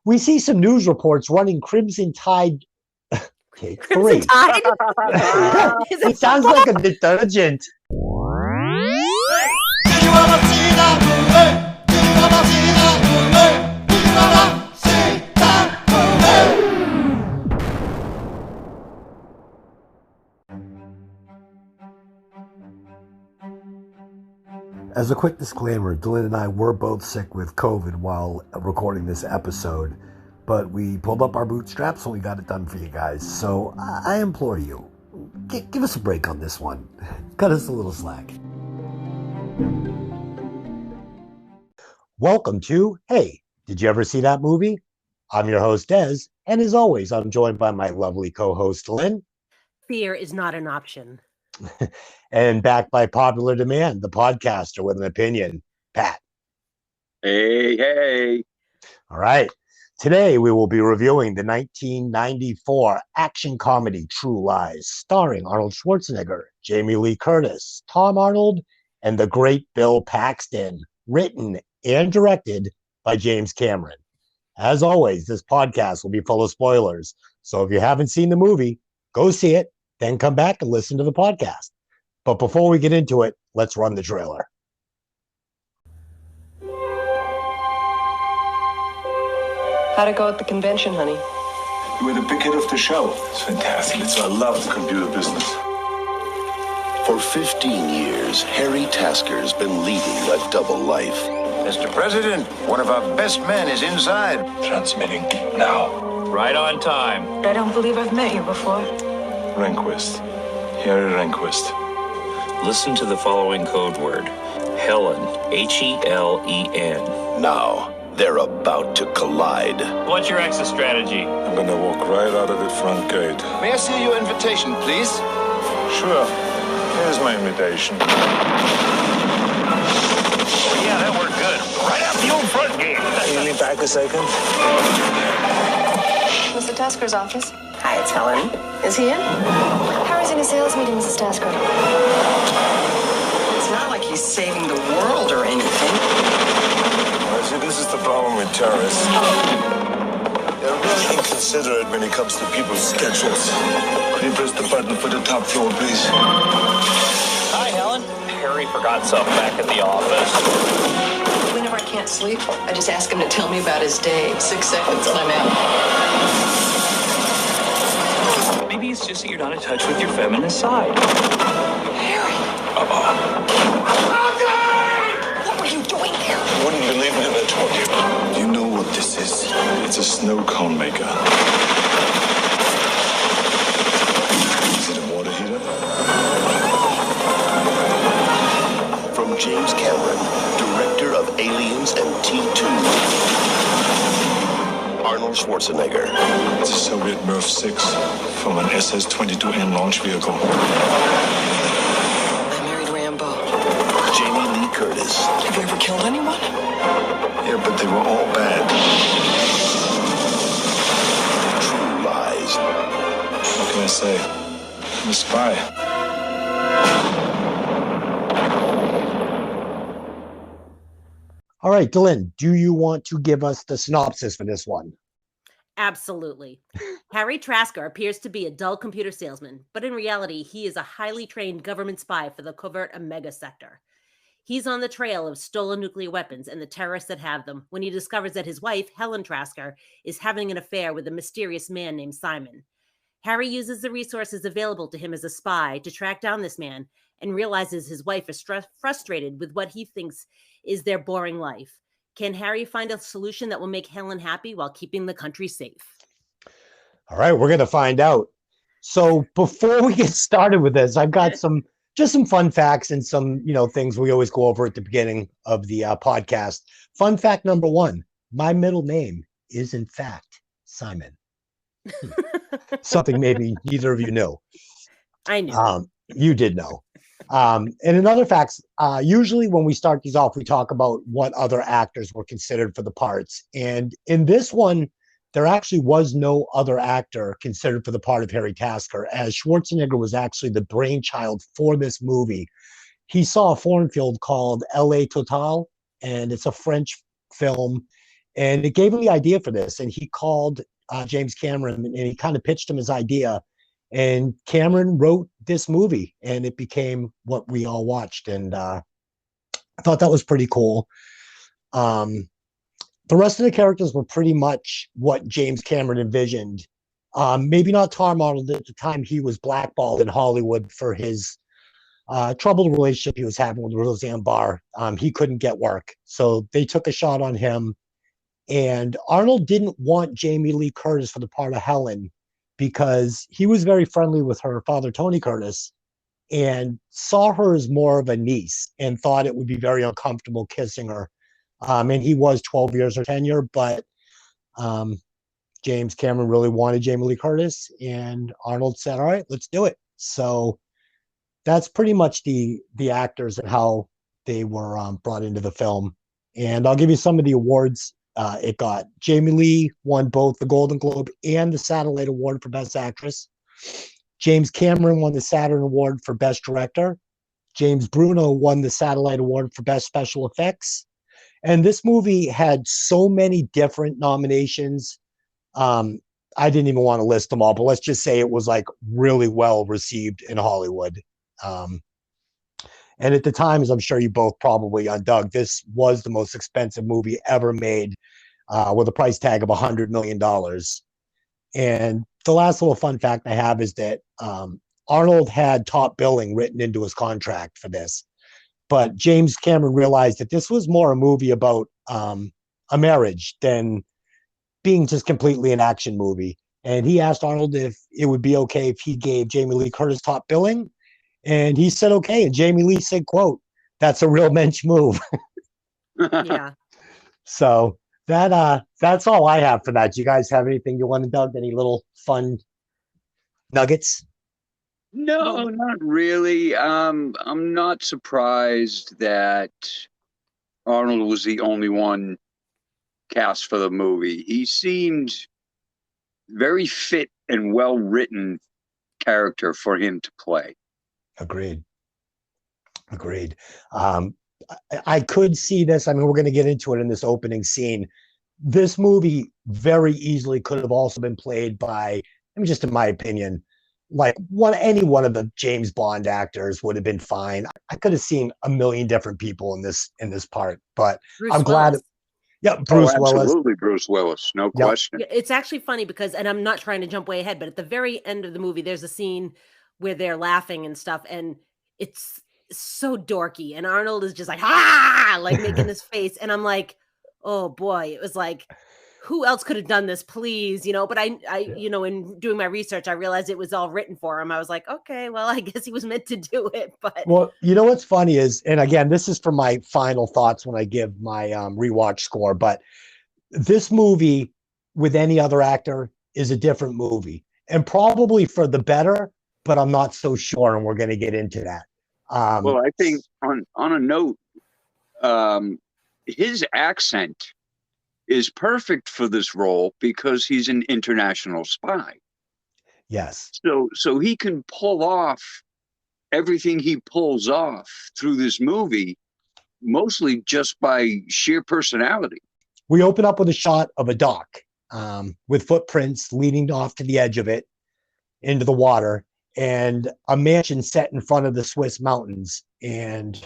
We see some news reports running Crimson Tide. Take Crimson three. Tide? It sounds like a detergent. As a quick disclaimer, Dylan and I were both sick with COVID while recording this episode, but we pulled up our bootstraps and we got it done for you guys. So I implore you, give us a break on this one. Cut us a little slack. Welcome to Hey, Did You Ever See That Movie? I'm your host, Des, and as always, I'm joined by my lovely co-host, Lynn. Fear is not an option. And backed by popular demand, the podcaster with an opinion, Pat. Hey. All right. Today, we will be reviewing the 1994 action comedy True Lies, starring Arnold Schwarzenegger, Jamie Lee Curtis, Tom Arnold, and the great Bill Paxton, written and directed by James Cameron. As always, this podcast will be full of spoilers. So if you haven't seen the movie, go see it, then come back and listen to the podcast. But before we get into it, let's run the trailer. How'd it go at the convention, honey? You were the big hit of the show. It's fantastic. I love the computer business. For 15 years, Harry Tasker's been leading a double life. Mr. President, one of our best men is inside. Transmitting now. Right on time. I don't believe I've met you before. Rehnquist. Harry Rehnquist. Listen to the following code word. Helen. Helen. Now, they're about to collide. What's your exit strategy? I'm gonna walk right out of the front gate. May I see your invitation, please? Sure. Here's my invitation. Yeah, that worked good. Right out the old front gate. Can you lean back a second? Mr. Tasker's office. Hi, it's Helen. Is he in? Harry's in a sales meeting, Mrs. Tasker. It's not like he's saving the world or anything. See, this is the problem with terrorists. They're really inconsiderate when it comes to people's schedules. Could you press the button for the top floor, please? Hi, Helen. Harry forgot something back at the office. Whenever I can't sleep, I just ask him to tell me about his day. 6 seconds and I'm out. Maybe it's just that you're not in touch with your feminine side. Harry! What were you doing here? You wouldn't believe me if I told you. You know what this is? It's a snow cone maker. Is it a water heater? From James Cameron, director of Aliens and T2, Arnold Schwarzenegger. It's a Soviet Mirv 6 from an SS-22N launch vehicle. I married Rambo. Jamie Lee Curtis. Have you ever killed anyone? Yeah, but they were all bad. True Lies. What can I say? I'm a spy. All right, Dylan, do you want to give us the synopsis for this one? Absolutely. Harry Tasker appears to be a dull computer salesman, but in reality, he is a highly trained government spy for the covert Omega sector. He's on the trail of stolen nuclear weapons and the terrorists that have them when he discovers that his wife, Helen Tasker, is having an affair with a mysterious man named Simon. Harry uses the resources available to him as a spy to track down this man and realizes his wife is frustrated with what he thinks is their boring life. Can Harry find a solution that will make Helen happy while keeping the country safe? All right, we're going to find out. So before we get started with this, I've got some fun facts and some, things we always go over at the beginning of the podcast. Fun fact number one, my middle name is in fact Simon. Something maybe neither of you knew. I knew. You did know. And another fact, usually when we start these off, we talk about what other actors were considered for the parts. And in this one, there actually was no other actor considered for the part of Harry Tasker, as Schwarzenegger was actually the brainchild for this movie. He saw a foreign film called L.A. Total, and it's a French film. And it gave him the idea for this. And he called James Cameron and he kind of pitched him his idea. And Cameron wrote this movie and it became what we all watched. And I thought that was pretty cool. The rest of the characters were pretty much what James Cameron envisioned. Maybe not Tom Arnold. At the time, he was blackballed in Hollywood for his troubled relationship he was having with Roseanne Barr. He couldn't get work. So they took a shot on him. And Arnold didn't want Jamie Lee Curtis for the part of Helen because he was very friendly with her father, Tony Curtis, and saw her as more of a niece and thought it would be very uncomfortable kissing her. And he was 12 years or tenure, but James Cameron really wanted Jamie Lee Curtis, and Arnold said, all right, let's do it. So that's pretty much the actors and how they were brought into the film. And I'll give you some of the awards it got. Jamie Lee won both the Golden Globe and the Satellite Award for Best Actress. James Cameron won the Saturn Award for Best Director. James Bruno won the Satellite Award for Best Special Effects. And this movie had so many different nominations. I didn't even want to list them all, but let's just say it was like really well received in Hollywood. And at the time, as I'm sure you both probably undug, this was the most expensive movie ever made with a price tag of $100 million. And the last little fun fact I have is that Arnold had top billing written into his contract for this. But James Cameron realized that this was more a movie about a marriage than being just completely an action movie. And he asked Arnold if it would be okay if he gave Jamie Lee Curtis top billing. And he said, okay. And Jamie Lee said, quote, that's a real mensch move. Yeah. So that's all I have for that. Do you guys have anything you want to Doug? Any little fun nuggets? No, not really. I'm not surprised that Arnold was the only one cast for the movie. He seemed very fit and well-written character for him to play. Agreed. I could see this. I mean, we're going to get into it in this opening scene. This movie very easily could have also been played by, I mean, just in my opinion, like any one of the James Bond actors would have been fine. I could have seen a million different people in this part, but Bruce I'm glad. Willis. Yeah, Bruce Willis. Absolutely, Bruce Willis, no question. It's actually funny because, and I'm not trying to jump way ahead, but at the very end of the movie, there's a scene where they're laughing and stuff, and it's so dorky, and Arnold is just like, ah, like making this face, and I'm like, oh boy, it was like, who else could have done this, please, but I in doing my research, I realized it was all written for him. I was like, okay, well, I guess he was meant to do it. But well, what's funny is, and again, this is for my final thoughts when I give my rewatch score, but this movie with any other actor is a different movie, and probably for the better, but I'm not so sure, and we're going to get into that. Well, I think on a note, his accent is perfect for this role because he's an international spy. Yes. So he can pull off everything he pulls off through this movie, mostly just by sheer personality. We open up with a shot of a dock with footprints leading off to the edge of it into the water, and a mansion set in front of the Swiss mountains. And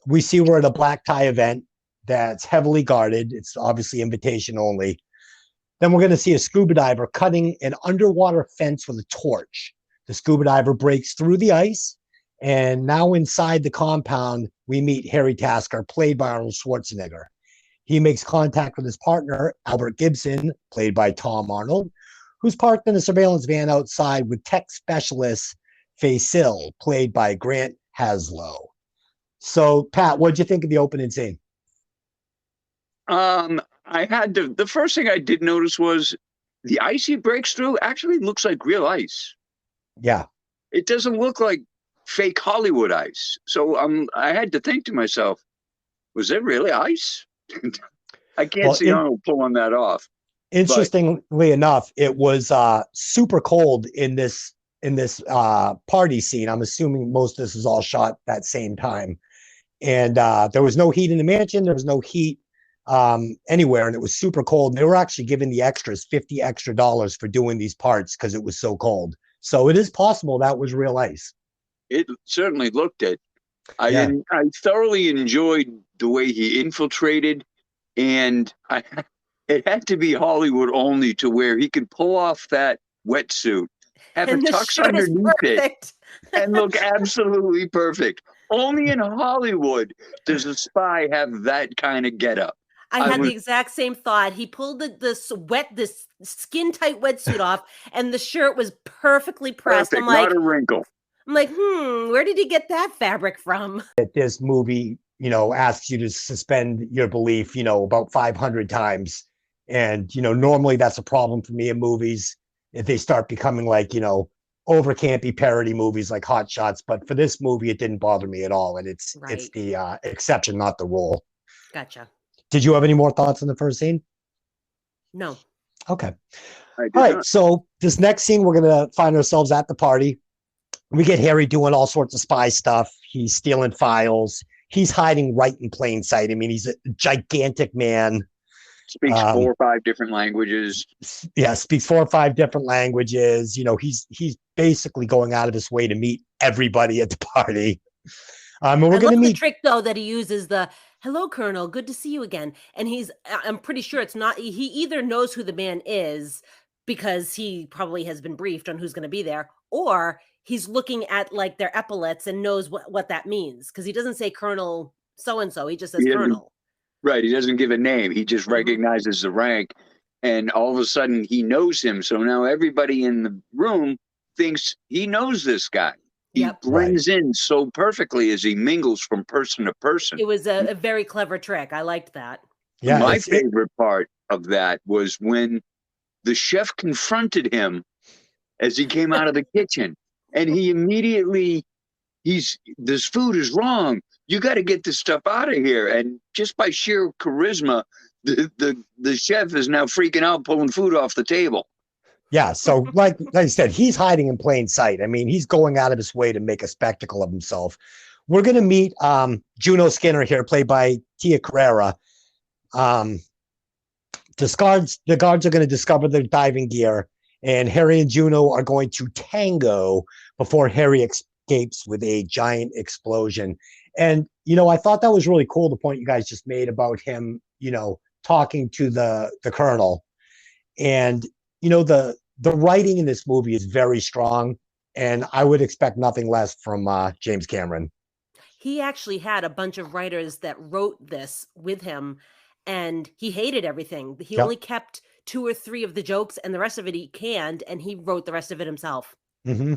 we see we're at a black tie event that's heavily guarded. It's obviously invitation only. Then we're going to see a scuba diver cutting an underwater fence with a torch. The scuba diver breaks through the ice, and now inside the compound, we meet Harry Tasker, played by Arnold Schwarzenegger. He makes contact with his partner, Albert Gibson, played by Tom Arnold, who's parked in a surveillance van outside with tech specialist Faisal, played by Grant Haslow. So, Pat, what'd you think of the opening scene? The first thing I did notice was the ice he breaks through actually looks like real ice. Yeah. It doesn't look like fake Hollywood ice. So I had to think to myself, was it really ice? I can't see Arnold pulling that off. Interestingly enough, it was super cold in this party scene. I'm assuming most of this is all shot that same time. And there was no heat in the mansion. There was no heat anywhere, and it was super cold. And they were actually giving the extras $50 extra for doing these parts because it was so cold. So it is possible that was real ice. It certainly looked it. Yeah. I thoroughly enjoyed the way he infiltrated, and it had to be Hollywood only to where he could pull off that wetsuit, have And a the tux shirt is underneath it, perfect. and look absolutely perfect. Only in Hollywood does a spy have that kind of getup. I had the exact same thought. He pulled this skin tight wetsuit off, and the shirt was perfectly pressed. Perfect, not a wrinkle. I'm like, where did he get that fabric from? This movie, asks you to suspend your belief, about 500 times. And, normally that's a problem for me in movies if they start becoming like, over campy parody movies like Hot Shots. But for this movie, it didn't bother me at all. And it's the exception, not the rule. Gotcha. Did you have any more thoughts on the first scene? No. Okay. All right. Not. So this next scene, we're going to find ourselves at the party. We get Harry doing all sorts of spy stuff. He's stealing files. He's hiding right in plain sight. I mean, he's a gigantic man. Speaks 4 or 5 different languages. Yeah, speaks 4 or 5 different languages. He's basically going out of his way to meet everybody at the party. And we're going to meet the trick though that he uses the "Hello, Colonel. Good to see you again." And I'm pretty sure it's not. He either knows who the man is because he probably has been briefed on who's going to be there, or he's looking at like their epaulets and knows what that means, because he doesn't say Colonel so-and-so. He just says Colonel. Right. He doesn't give a name. He just recognizes the rank, and all of a sudden he knows him. So now everybody in the room thinks he knows this guy. He blends in so perfectly as he mingles from person to person. It was a very clever trick. I liked that. Yeah. My favorite part of that was when the chef confronted him as he came out of the kitchen, and he immediately, this food is wrong. You got to get this stuff out of here. And just by sheer charisma, the chef is now freaking out, pulling food off the table. Yeah. So like I said, he's hiding in plain sight. I mean, he's going out of his way to make a spectacle of himself. We're going to meet Juno Skinner here, played by Tia Carrera. The guards are going to discover the diving gear, and Harry and Juno are going to tango before Harry escapes with a giant explosion. And, I thought that was really cool, the point you guys just made about him, talking to the colonel. And, the writing in this movie is very strong, and I would expect nothing less from James Cameron. He actually had a bunch of writers that wrote this with him, and he hated everything. He only kept 2 or 3 of the jokes, and the rest of it he canned, and he wrote the rest of it himself. Mm-hmm.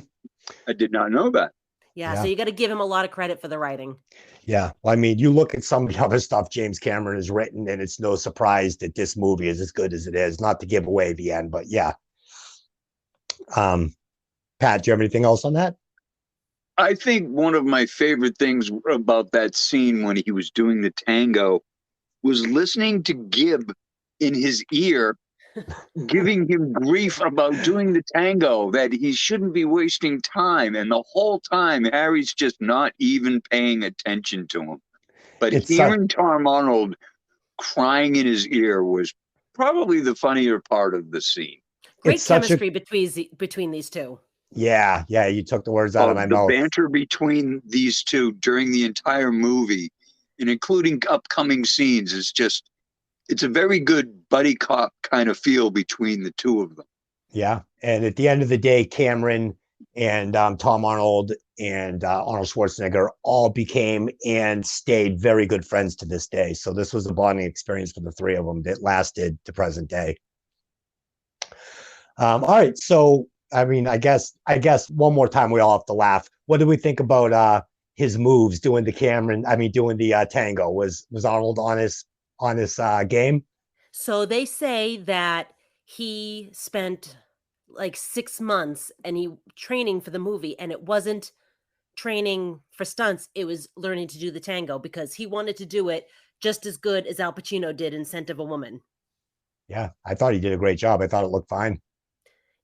I did not know that. Yeah, so you got to give him a lot of credit for the writing. Yeah. Well, I mean, you look at some of the other stuff James Cameron has written, and it's no surprise that this movie is as good as it is. Not to give away the end, but yeah. Pat, do you have anything else on that? I think one of my favorite things about that scene when he was doing the tango was listening to Gibb in his ear, giving him grief about doing the tango, that he shouldn't be wasting time. And the whole time, Harry's just not even paying attention to him. But hearing Tom Arnold crying in his ear was probably the funnier part of the scene. Great chemistry between these two. Yeah, you took the words out of my mouth. The banter between these two during the entire movie, and including upcoming scenes, is just, it's a very good buddy cop kind of feel between the two of them. Yeah, and at the end of the day, Cameron and Tom Arnold and Arnold Schwarzenegger all became and stayed very good friends to this day. So this was a bonding experience for the 3 of them that lasted to present day. All right, so I mean, I guess one more time we all have to laugh. What did we think about his moves doing the tango? Was Arnold on his game? So they say that he spent like 6 months and he training for the movie, and it wasn't training for stunts. It was learning to do the tango because he wanted to do it just as good as Al Pacino did in Scent of a Woman. Yeah, I thought he did a great job. I thought it looked fine.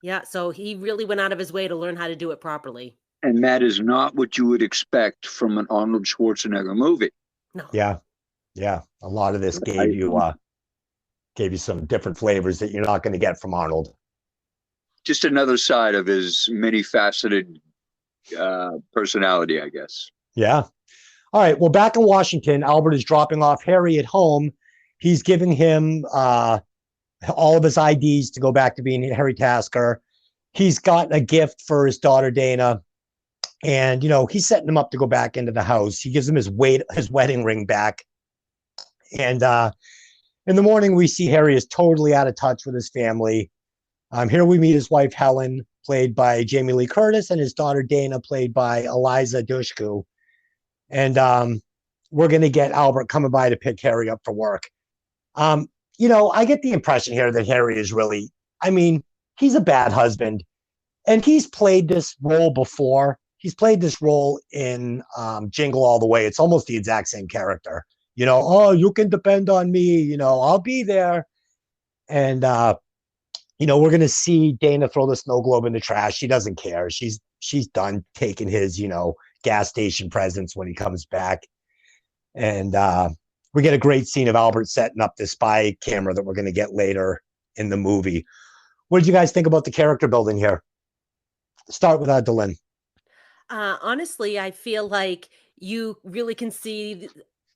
Yeah, so he really went out of his way to learn how to do it properly. And that is not what you would expect from an Arnold Schwarzenegger movie. No. Yeah. Yeah, a lot of this gave you some different flavors that you're not going to get from Arnold. Just another side of his many-faceted personality, I guess. Yeah. All right. Well, back in Washington, Albert is dropping off Harry at home. He's giving him all of his IDs to go back to being Harry Tasker. He's got a gift for his daughter, Dana. And, he's setting him up to go back into the house. He gives him his wedding ring back. And in the morning, we see Harry is totally out of touch with his family. Here we meet his wife, Helen, played by Jamie Lee Curtis, and his daughter, Dana, played by Eliza Dushku. And we're going to get Albert coming by to pick Harry up for work. I get the impression here that Harry is really, he's a bad husband. And he's played this role before. He's played this role in Jingle All the Way. It's almost the exact same character. Oh, you can depend on me. I'll be there. And, we're going to see Dana throw the snow globe in the trash. She doesn't care. She's done taking his, gas station presents when he comes back. And we get a great scene of Albert setting up the spy camera that we're going to get later in the movie. What did you guys think about the character building here? Start with Delyn. Honestly, I feel like you really can see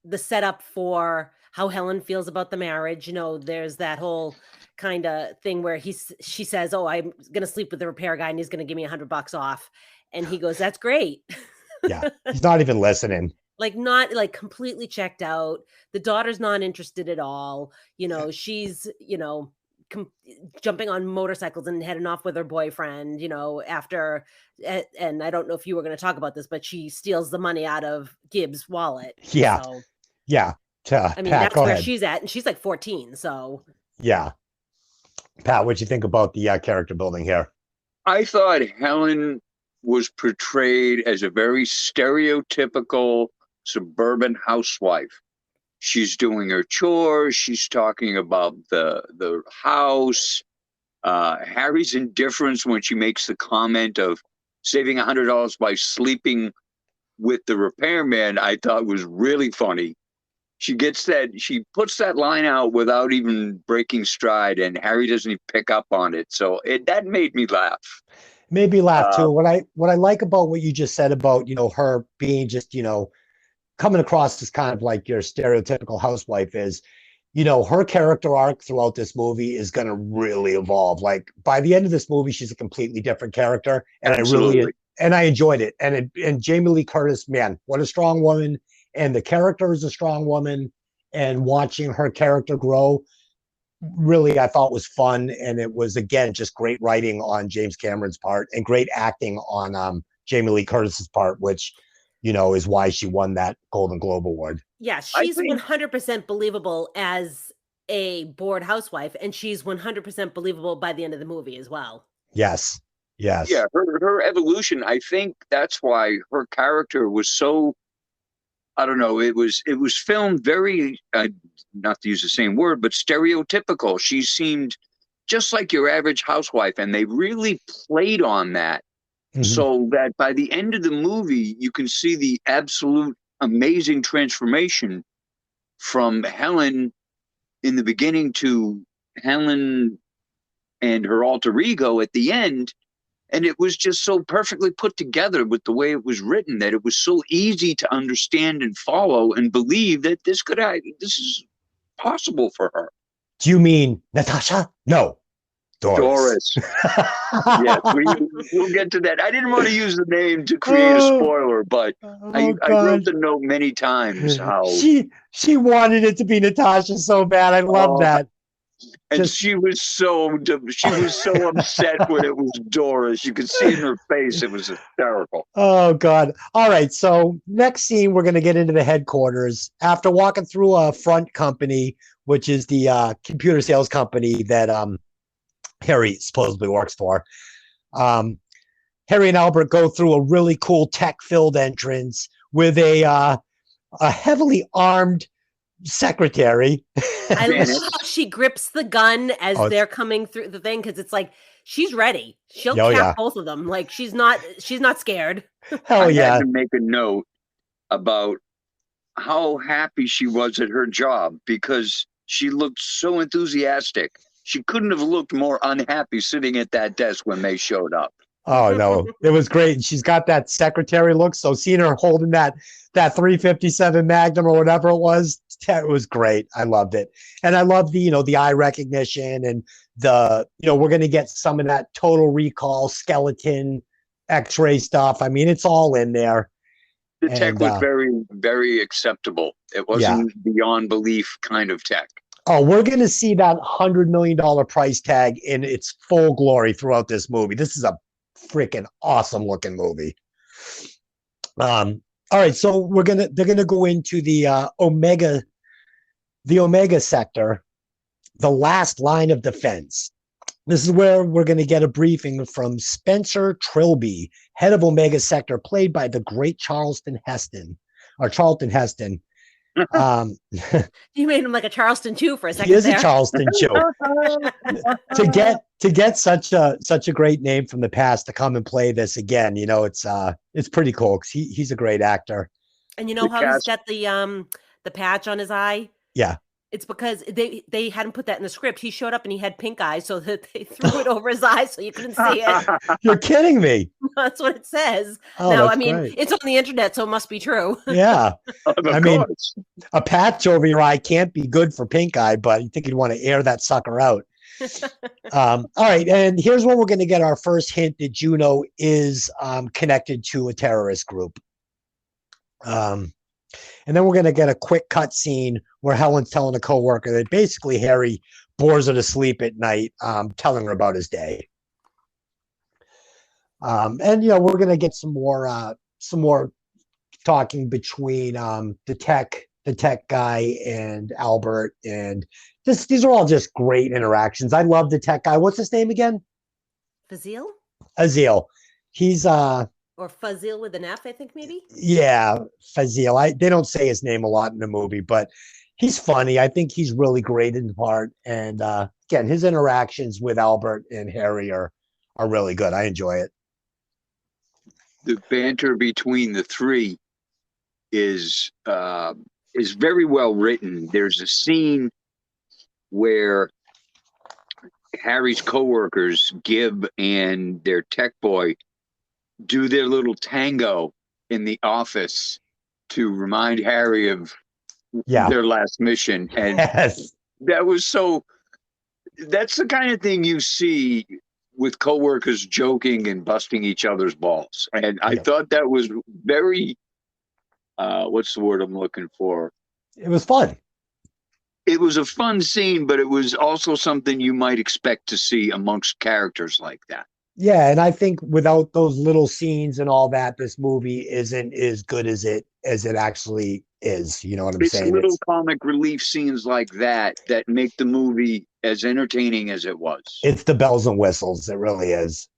the setup for how Helen feels about the marriage. There's that whole kind of thing where she says, "Oh, I'm going to sleep with the repair guy and he's going to give me $100 off." And he goes, "That's great." Yeah. He's not even listening. Not completely checked out. The daughter's not interested at all. She's, jumping on motorcycles and heading off with her boyfriend, after, and I don't know if you were going to talk about this, but she steals the money out of Gibbs' wallet. Yeah. So, yeah. Pat, that's where she's at. And she's like 14. So yeah. Pat, what'd you think about the character building here? I thought Helen was portrayed as a very stereotypical suburban housewife. She's doing her chores. She's talking about the house. Harry's indifference when she makes the comment of saving $100 by sleeping with the repairman, I thought was really funny. She puts that line out without even breaking stride, and Harry doesn't even pick up on it. So that made me laugh. Made me laugh too. What I like about what you just said about, her being just, coming across as kind of like your stereotypical housewife is, her character arc throughout this movie is going to really evolve. Like by the end of this movie, she's a completely different character. And Absolutely. I enjoyed it. And Jamie Lee Curtis, man, what a strong woman. And the character is a strong woman. And watching her character grow, really, I thought was fun. And it was, again, just great writing on James Cameron's part and great acting on Jamie Lee Curtis's part, which, is why she won that Golden Globe Award. Yeah, she's 100% believable as a bored housewife, and she's 100% believable by the end of the movie as well. Yes. Yeah, her evolution, I think that's why her character was so, I don't know, it was filmed very, not to use the same word, but stereotypical. She seemed just like your average housewife, and they really played on that. Mm-hmm. So that by the end of the movie, you can see the absolute amazing transformation from Helen in the beginning to Helen and her alter ego at the end. And it was just so perfectly put together with the way it was written that it was so easy to understand and follow and believe that this is possible for her. Do you mean Natasha? No. Doris. Yes, we'll get to that. I didn't want to use the name to create a spoiler, but I wrote the note many times how she wanted it to be Natasha so bad. I love that. And she was so upset when it was Doris. You could see in her face it was hysterical. Oh God! All right, so next scene we're going to get into the headquarters after walking through a front company, which is the computer sales company that Harry supposedly works for. Harry and Albert go through a really cool tech-filled entrance with a heavily armed secretary. I love how she grips the gun as they're coming through the thing, because it's like she's ready. She'll cap both of them. Like she's not scared. Hell I yeah! had to make a note about how happy she was at her job because she looked so enthusiastic. She couldn't have looked more unhappy sitting at that desk when they showed up. Oh no, it was great. And she's got that secretary look. So seeing her holding that 357 Magnum or whatever it was great. I loved it. And I love the eye recognition and we're going to get some of that Total Recall skeleton X-ray stuff. I mean, it's all in there. The tech was very, very acceptable. It wasn't beyond belief kind of tech. Oh, we're going to see that $100 million price tag in its full glory throughout this movie. This is a freaking awesome looking movie. All right, so they're gonna go into the Omega sector, the last line of defense. This is where we're gonna get a briefing from Spencer Trilby, head of Omega sector, played by the great Charlton Heston. You made him like a Charleston Chew for a second. He is there. a Charleston Chew. to get such a great name from the past to come and play this again, it's pretty cool because he's a great actor. And you know how he's got the patch on his eye? Yeah. It's because they hadn't put that in the script. He showed up and he had pink eyes, so that they threw it over his eyes so you couldn't see it. You're kidding me. That's what it says. Oh, now, I mean, great. it's on the internet, so it must be true. Yeah. I mean, course. A patch over your eye can't be good for pink eye, but you think you'd want to air that sucker out. All right. And here's where we're going to get our first hint that Juno is connected to a terrorist group. And then we're going to get a quick cut scene where Helen's telling a coworker that basically Harry bores her to sleep at night, telling her about his day. And we're going to get some more talking between the tech guy and Albert, and these are all just great interactions. I love the tech guy. What's his name again? Fazil? Azil. He's or Fazil with an F, I think maybe. Yeah, Fazil. They don't say his name a lot in the movie, but he's funny. I think he's really great in the part. And again, his interactions with Albert and Harry are really good. I enjoy it. The banter between the three is very well written. There's a scene where Harry's coworkers, Gib and their tech boy, do their little tango in the office to remind Harry of their last mission. And that's the kind of thing you see with coworkers joking and busting each other's balls. And I thought that was very, what's the word I'm looking for? It was fun. It was a fun scene, but it was also something you might expect to see amongst characters like that. Yeah, and I think without those little scenes and all that, this movie isn't as good as it actually is. You know what I'm saying? It's little comic relief scenes like that make the movie as entertaining as it was. It's the bells and whistles. It really is.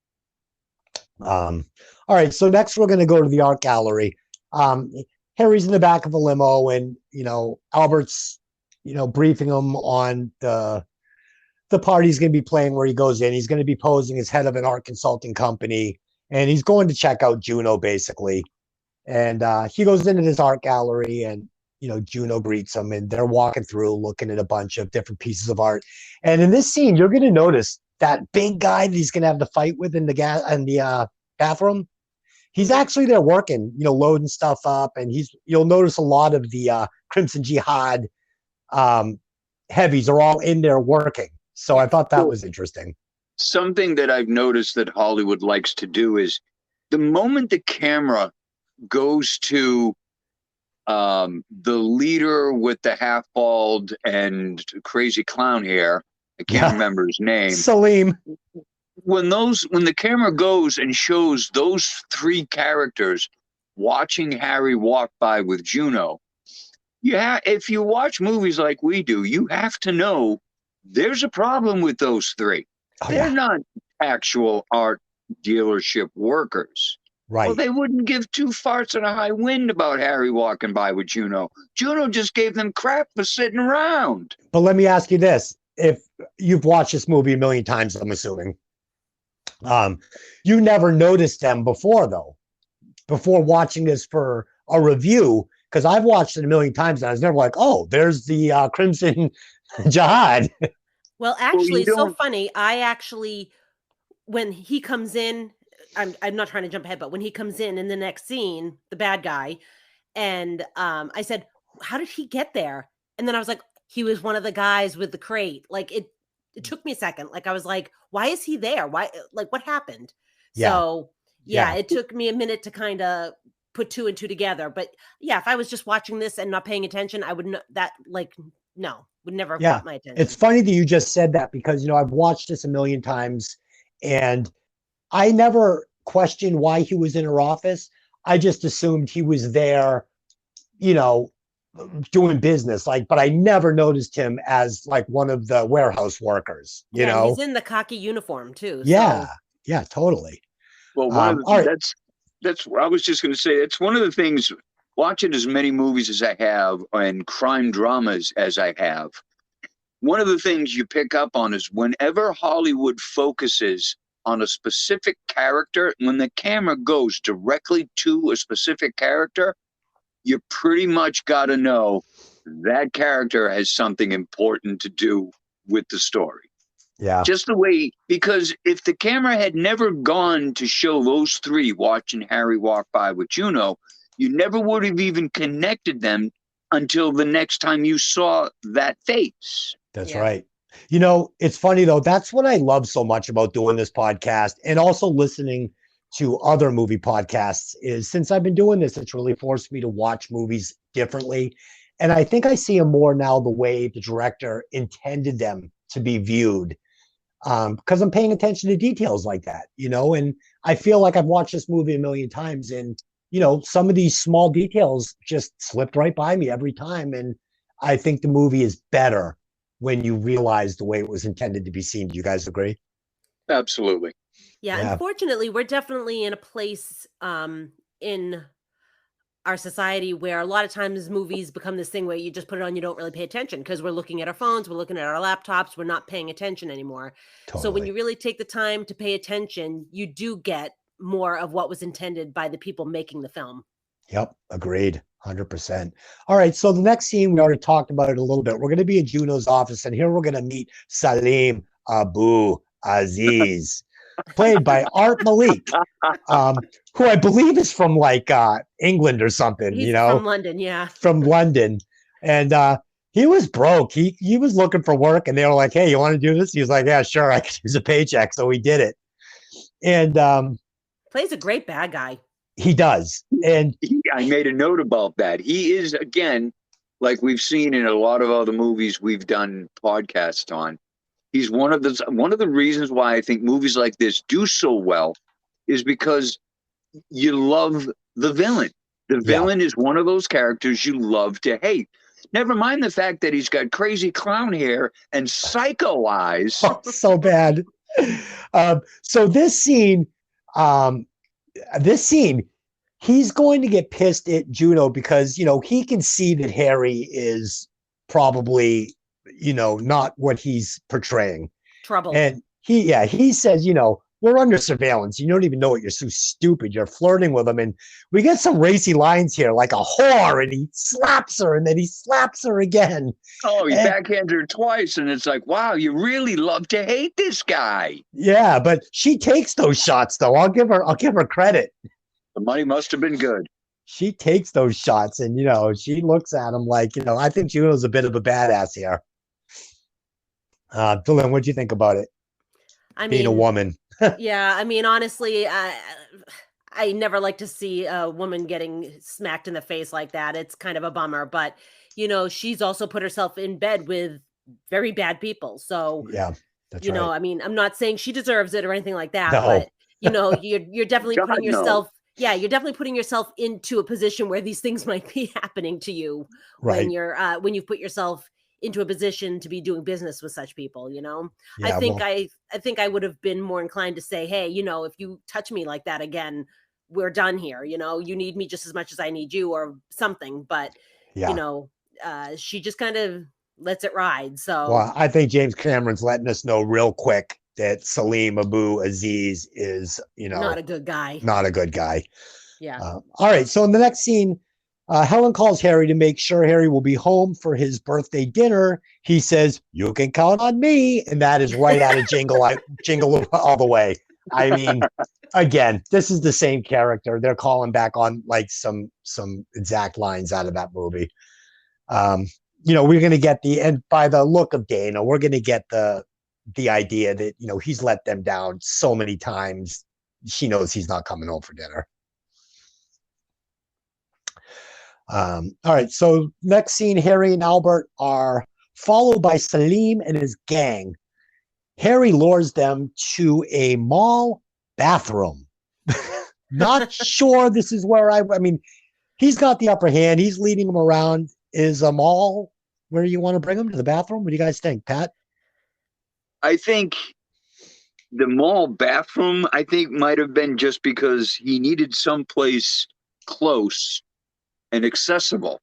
All right, so next we're going to go to the art gallery. Harry's in the back of a limo, and Albert's briefing him on the party he's going to be playing where he goes in. He's going to be posing as head of an art consulting company, and he's going to check out Juno, basically. And he goes into this art gallery, and, Juno greets him, and they're walking through looking at a bunch of different pieces of art. And in this scene, you're going to notice that big guy that he's going to have to fight with in the bathroom. He's actually there working, loading stuff up. And you'll notice a lot of the Crimson Jihad heavies are all in there working. So I thought that was interesting. Something that I've noticed that Hollywood likes to do is the moment the camera goes to the leader with the half bald and crazy clown hair, I can't remember his name. Salim. When the camera goes and shows those three characters watching Harry walk by with Juno, if you watch movies like we do, you have to know there's a problem with those three. They're not actual art dealership workers. Right. Well, they wouldn't give two farts in a high wind about Harry walking by with Juno. Juno just gave them crap for sitting around. But let me ask you this. If you've watched this movie a million times, I'm assuming, you never noticed them before, though. Before watching this for a review, because I've watched it a million times and I was never like, oh, there's the Crimson Jihad. Well, actually, you it's so don't- funny. When he comes in, I'm not trying to jump ahead, but when he comes in the next scene, the bad guy, and I said, how did he get there? And then I was like, he was one of the guys with the crate. Like it took me a second. Like I was like, why is he there? Why? Like what happened? Yeah. So yeah, it took me a minute to kind of put two and two together. But yeah, if I was just watching this and not paying attention, I would would never have got my attention. It's funny that you just said that because, I've watched this a million times and I never questioned why he was in her office. I just assumed he was there, doing business, but I never noticed him as like one of the warehouse workers, and he's in the cocky uniform too. Yeah. So. Yeah, totally. Well, that's what I was just going to say. It's one of the things, watching as many movies as I have and crime dramas as I have, one of the things you pick up on is whenever Hollywood focuses on a specific character, when the camera goes directly to a specific character, you pretty much got to know that character has something important to do with the story. Yeah. Just the way, because if the camera had never gone to show those three watching Harry walk by with Juno, you never would have even connected them until the next time you saw that face. That's right. It's funny though. That's what I love so much about doing this podcast and also listening to other movie podcasts is since I've been doing this, it's really forced me to watch movies differently. And I think I see them more now the way the director intended them to be viewed. Because I'm paying attention to details like that, and I feel like I've watched this movie a million times and, some of these small details just slipped right by me every time. And I think the movie is better when you realize the way it was intended to be seen. Do you guys agree? Absolutely. Yeah. Unfortunately, we're definitely in a place in our society where a lot of times movies become this thing where you just put it on, you don't really pay attention because we're looking at our phones, we're looking at our laptops, we're not paying attention anymore. Totally. So when you really take the time to pay attention, you do get more of what was intended by the people making the film. Yep. Agreed. 100%. All right. So the next scene, we already talked about it a little bit. We're going to be in Juno's office and here we're going to meet Salim Abu Aziz, played by Art Malik, who I believe is from England or something. He's from London, yeah. From London, and he was broke. He was looking for work, and they were like, "Hey, you want to do this?" He was like, "Yeah, sure. I could use a paycheck," so he did it. And plays a great bad guy. He does, and I made a note about that. He is, again, like we've seen in a lot of other movies we've done podcasts on. He's one of the reasons why I think movies like this do so well is because you love the villain. The villain is one of those characters you love to hate. Never mind the fact that he's got crazy clown hair and psycho eyes. Oh, so bad. So this scene, he's going to get pissed at Juno because, he can see that Harry is probably not what he's portraying. Trouble. And he says, we're under surveillance. You don't even know it. You're so stupid. You're flirting with him. And we get some racy lines here, like a whore, and he slaps her, and then he slaps her again. Oh, he backhands her twice, and it's like, wow, you really love to hate this guy. Yeah, but she takes those shots, though. I'll give her credit. The money must have been good. She takes those shots, and she looks at him like, I think Juno's a bit of a badass here. Dylan, what'd you think about it? Being a woman. Yeah, I mean, honestly, I never like to see a woman getting smacked in the face like that. It's kind of a bummer, but she's also put herself in bed with very bad people. So yeah, that's right. I mean, I'm not saying she deserves it or anything like that, no. But you're definitely putting yourself. No. Yeah, you're definitely putting yourself into a position where these things might be happening to you when you've put yourself into a position to be doing business with such people. Yeah, I think I would have been more inclined to say, hey, if you touch me like that again, we're done here. You need me just as much as I need you or something. But she just kind of lets it ride. So well, I think James Cameron's letting us know real quick that Salim Abu Aziz is, not a good guy. Not a good guy. Yeah. All right. So in the next scene, Helen calls Harry to make sure Harry will be home for his birthday dinner. He says, "You can count on me," and that is right out of Jingle All the Way. I mean, again, this is the same character. They're calling back on like some exact lines out of that movie. We're going to get and by the look of Dana, we're going to get the idea that he's let them down so many times. She knows he's not coming home for dinner. All right, so next scene, Harry and Albert are followed by Salim and his gang. Harry lures them to a mall bathroom. Not sure this is where I mean, he's got the upper hand. He's leading them around. Is a mall where you want to bring them to the bathroom? What do you guys think, Pat? I think the mall bathroom, might have been just because he needed someplace close and accessible.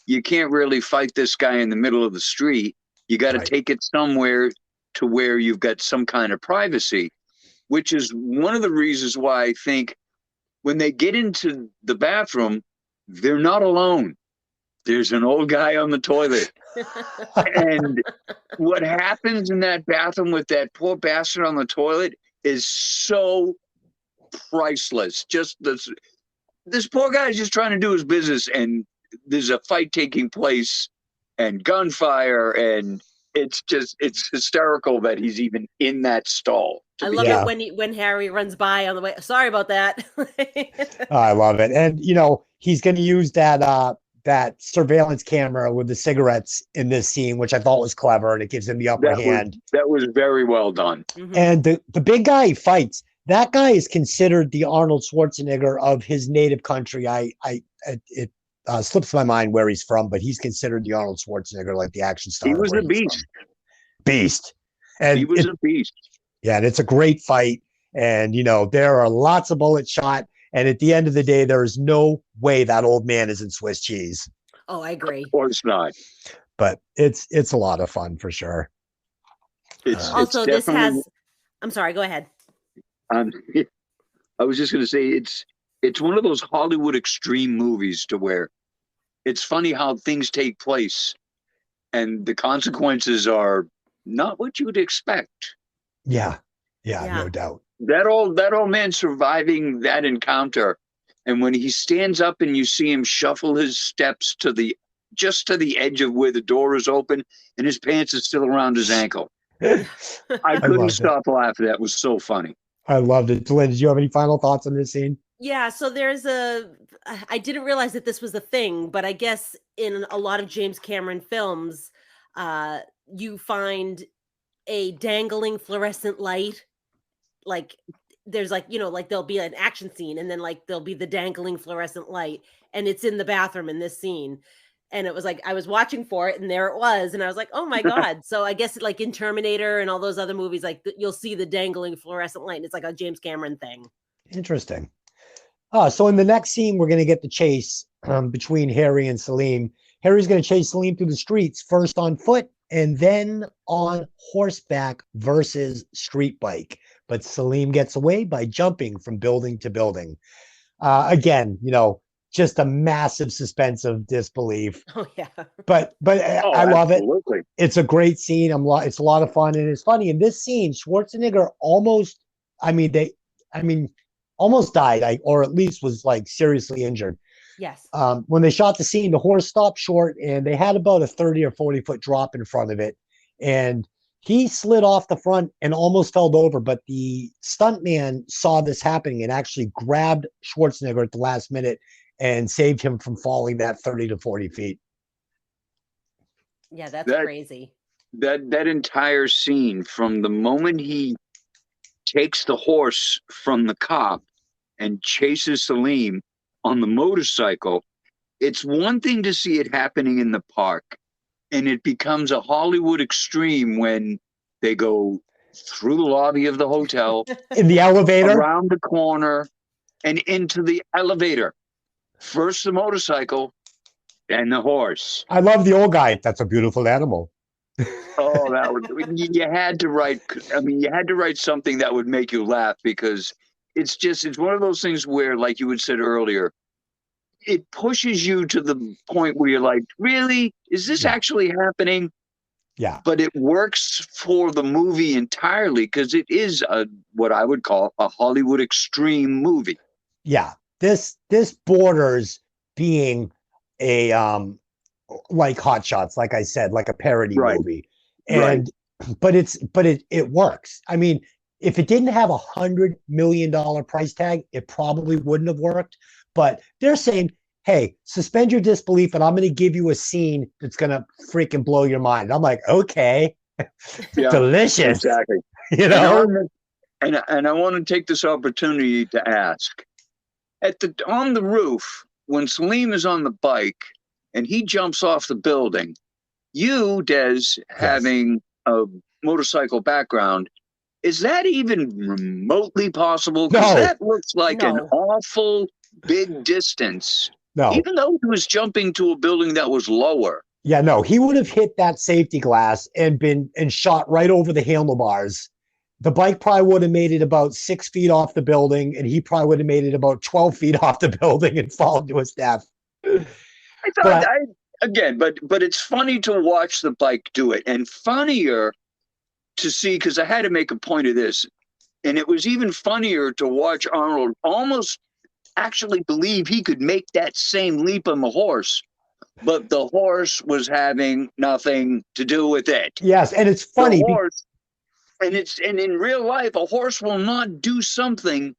You can't really fight this guy in the middle of the street. You got to take it somewhere to where you've got some kind of privacy, which is one of the reasons why I think when they get into the bathroom, they're not alone. There's an old guy on the toilet. And what happens in that bathroom with that poor bastard on the toilet is so priceless. Just this poor guy is just trying to do his business, and there's a fight taking place and gunfire, and it's hysterical that he's even in that stall. I love it when Harry runs by on the way. Sorry about that. I love it. And he's going to use that surveillance camera with the cigarettes in this scene, which I thought was clever, and it gives him the upper hand. That was very well done. Mm-hmm. And the big guy he fights, that guy is considered the Arnold Schwarzenegger of his native country. It slips my mind where he's from, but he's considered the Arnold Schwarzenegger, like the action star. He was a beast. Beast. And he was a beast. Yeah, and it's a great fight. And, there are lots of bullets shot. And at the end of the day, there is no way that old man is in Swiss cheese. Oh, I agree. Or it's not. But it's a lot of fun for sure. Also, this has. I'm sorry. Go ahead. I was just going to say it's one of those Hollywood extreme movies to where it's funny how things take place, and the consequences are not what you would expect. Yeah, no doubt. That old man surviving that encounter, and when he stands up and you see him shuffle his steps to the edge of where the door is open, and his pants is still around his ankle. I couldn't stop laughing. That was so funny. I loved it. Lynn, did you have any final thoughts on this scene? Yeah, so I didn't realize that this was a thing, but I guess in a lot of James Cameron films, you find a dangling fluorescent light. Like there's there'll be an action scene, and then there'll be the dangling fluorescent light, and it's in the bathroom in this scene. And it was I was watching for it, and there it was. And I was like, oh my God. So I guess in Terminator and all those other movies, you'll see the dangling fluorescent light, and it's like a James Cameron thing. Interesting. So in the next scene, we're going to get the chase between Harry and Salim. Harry's going to chase Salim through the streets, first on foot and then on horseback versus street bike. But Salim gets away by jumping from building to building. Again, just a massive suspense of disbelief. Oh yeah. But I love it. It's a great scene. It's a lot of fun, and it's funny in this scene. Schwarzenegger almost died, or at least was seriously injured. Yes. When they shot the scene, the horse stopped short, and they had about a 30 or 40 foot drop in front of it, and he slid off the front and almost fell over. But the stuntman saw this happening and actually grabbed Schwarzenegger at the last minute and saved him from falling that 30 to 40 feet. Yeah, that's crazy. That entire scene, from the moment he takes the horse from the cop and chases Salim on the motorcycle, it's one thing to see it happening in the park, and it becomes a Hollywood extreme when they go through the lobby of the hotel, in the elevator, around the corner, and into the elevator. First the motorcycle, and the horse. I love the old guy. That's a beautiful animal. Oh, you had to write. You had to write something that would make you laugh, because it's one of those things where, like you had said earlier, it pushes you to the point where you're like, really? Is this actually happening? Yeah. But it works for the movie entirely because it is what I would call a Hollywood extreme movie. Yeah. This borders being a like Hot Shots, like I said, like a parody movie. And but it works. I mean, if it didn't have $100 million price tag, it probably wouldn't have worked. But they're saying, hey, suspend your disbelief, and I'm going to give you a scene that's going to freaking blow your mind. I'm like, okay, delicious. Exactly. You know? And I want to take this opportunity to ask, on the roof, when Salim is on the bike and he jumps off the building, you, Des, having a motorcycle background, is that even remotely possible? Because that looks like an awful big distance. No. Even though he was jumping to a building that was lower. Yeah, no, he would have hit that safety glass and shot right over the handlebars. The bike probably would have made it about 6 feet off the building, and he probably would have made it about 12 feet off the building and fallen to his death. But it's funny to watch the bike do it, and funnier to see, because I had to make a point of this, and it was even funnier to watch Arnold almost actually believe he could make that same leap on the horse, but the horse was having nothing to do with it. Yes, and it's funny. And in real life, a horse will not do something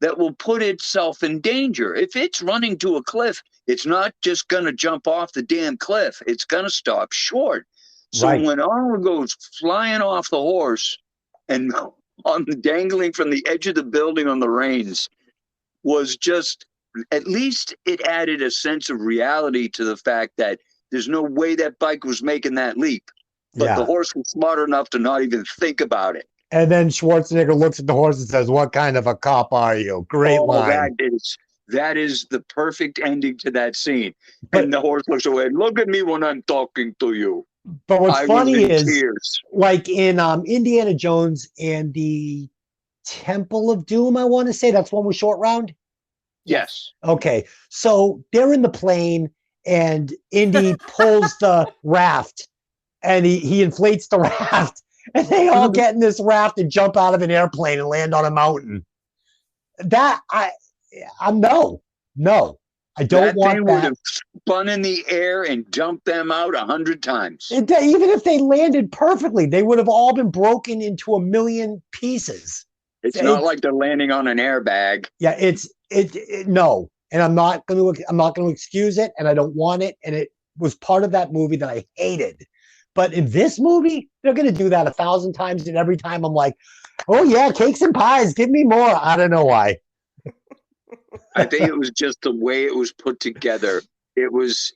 that will put itself in danger. If it's running to a cliff, it's not just going to jump off the damn cliff. It's going to stop short. So when Arnold goes flying off the horse and dangling from the edge of the building on the reins, was just, at least it added a sense of reality to the fact that there's no way that bike was making that leap. But the horse was smart enough to not even think about it. And then Schwarzenegger looks at the horse and says, "What kind of a cop are you?" Great line. That is the perfect ending to that scene. And the horse looks away. Look at me when I'm talking to you. But what's funny is, like in Indiana Jones and the Temple of Doom, I want to say that's one with Short Round. Yes. Okay. So they're in the plane and Indy pulls the raft and he inflates the raft and they all get in this raft and jump out of an airplane and land on a mountain. That no, I don't want that. Would have spun in the air and dumped them out 100 times. Even if they landed perfectly, they would have all been broken into a million pieces. It's not like they're landing on an airbag. Yeah, no. And I'm not going to excuse it, and I don't want it. And it was part of that movie that I hated. But in this movie, they're going to do that 1,000 times, and every time I'm like, oh yeah, cakes and pies, give me more. I don't know why. I think it was just the way it was put together. It was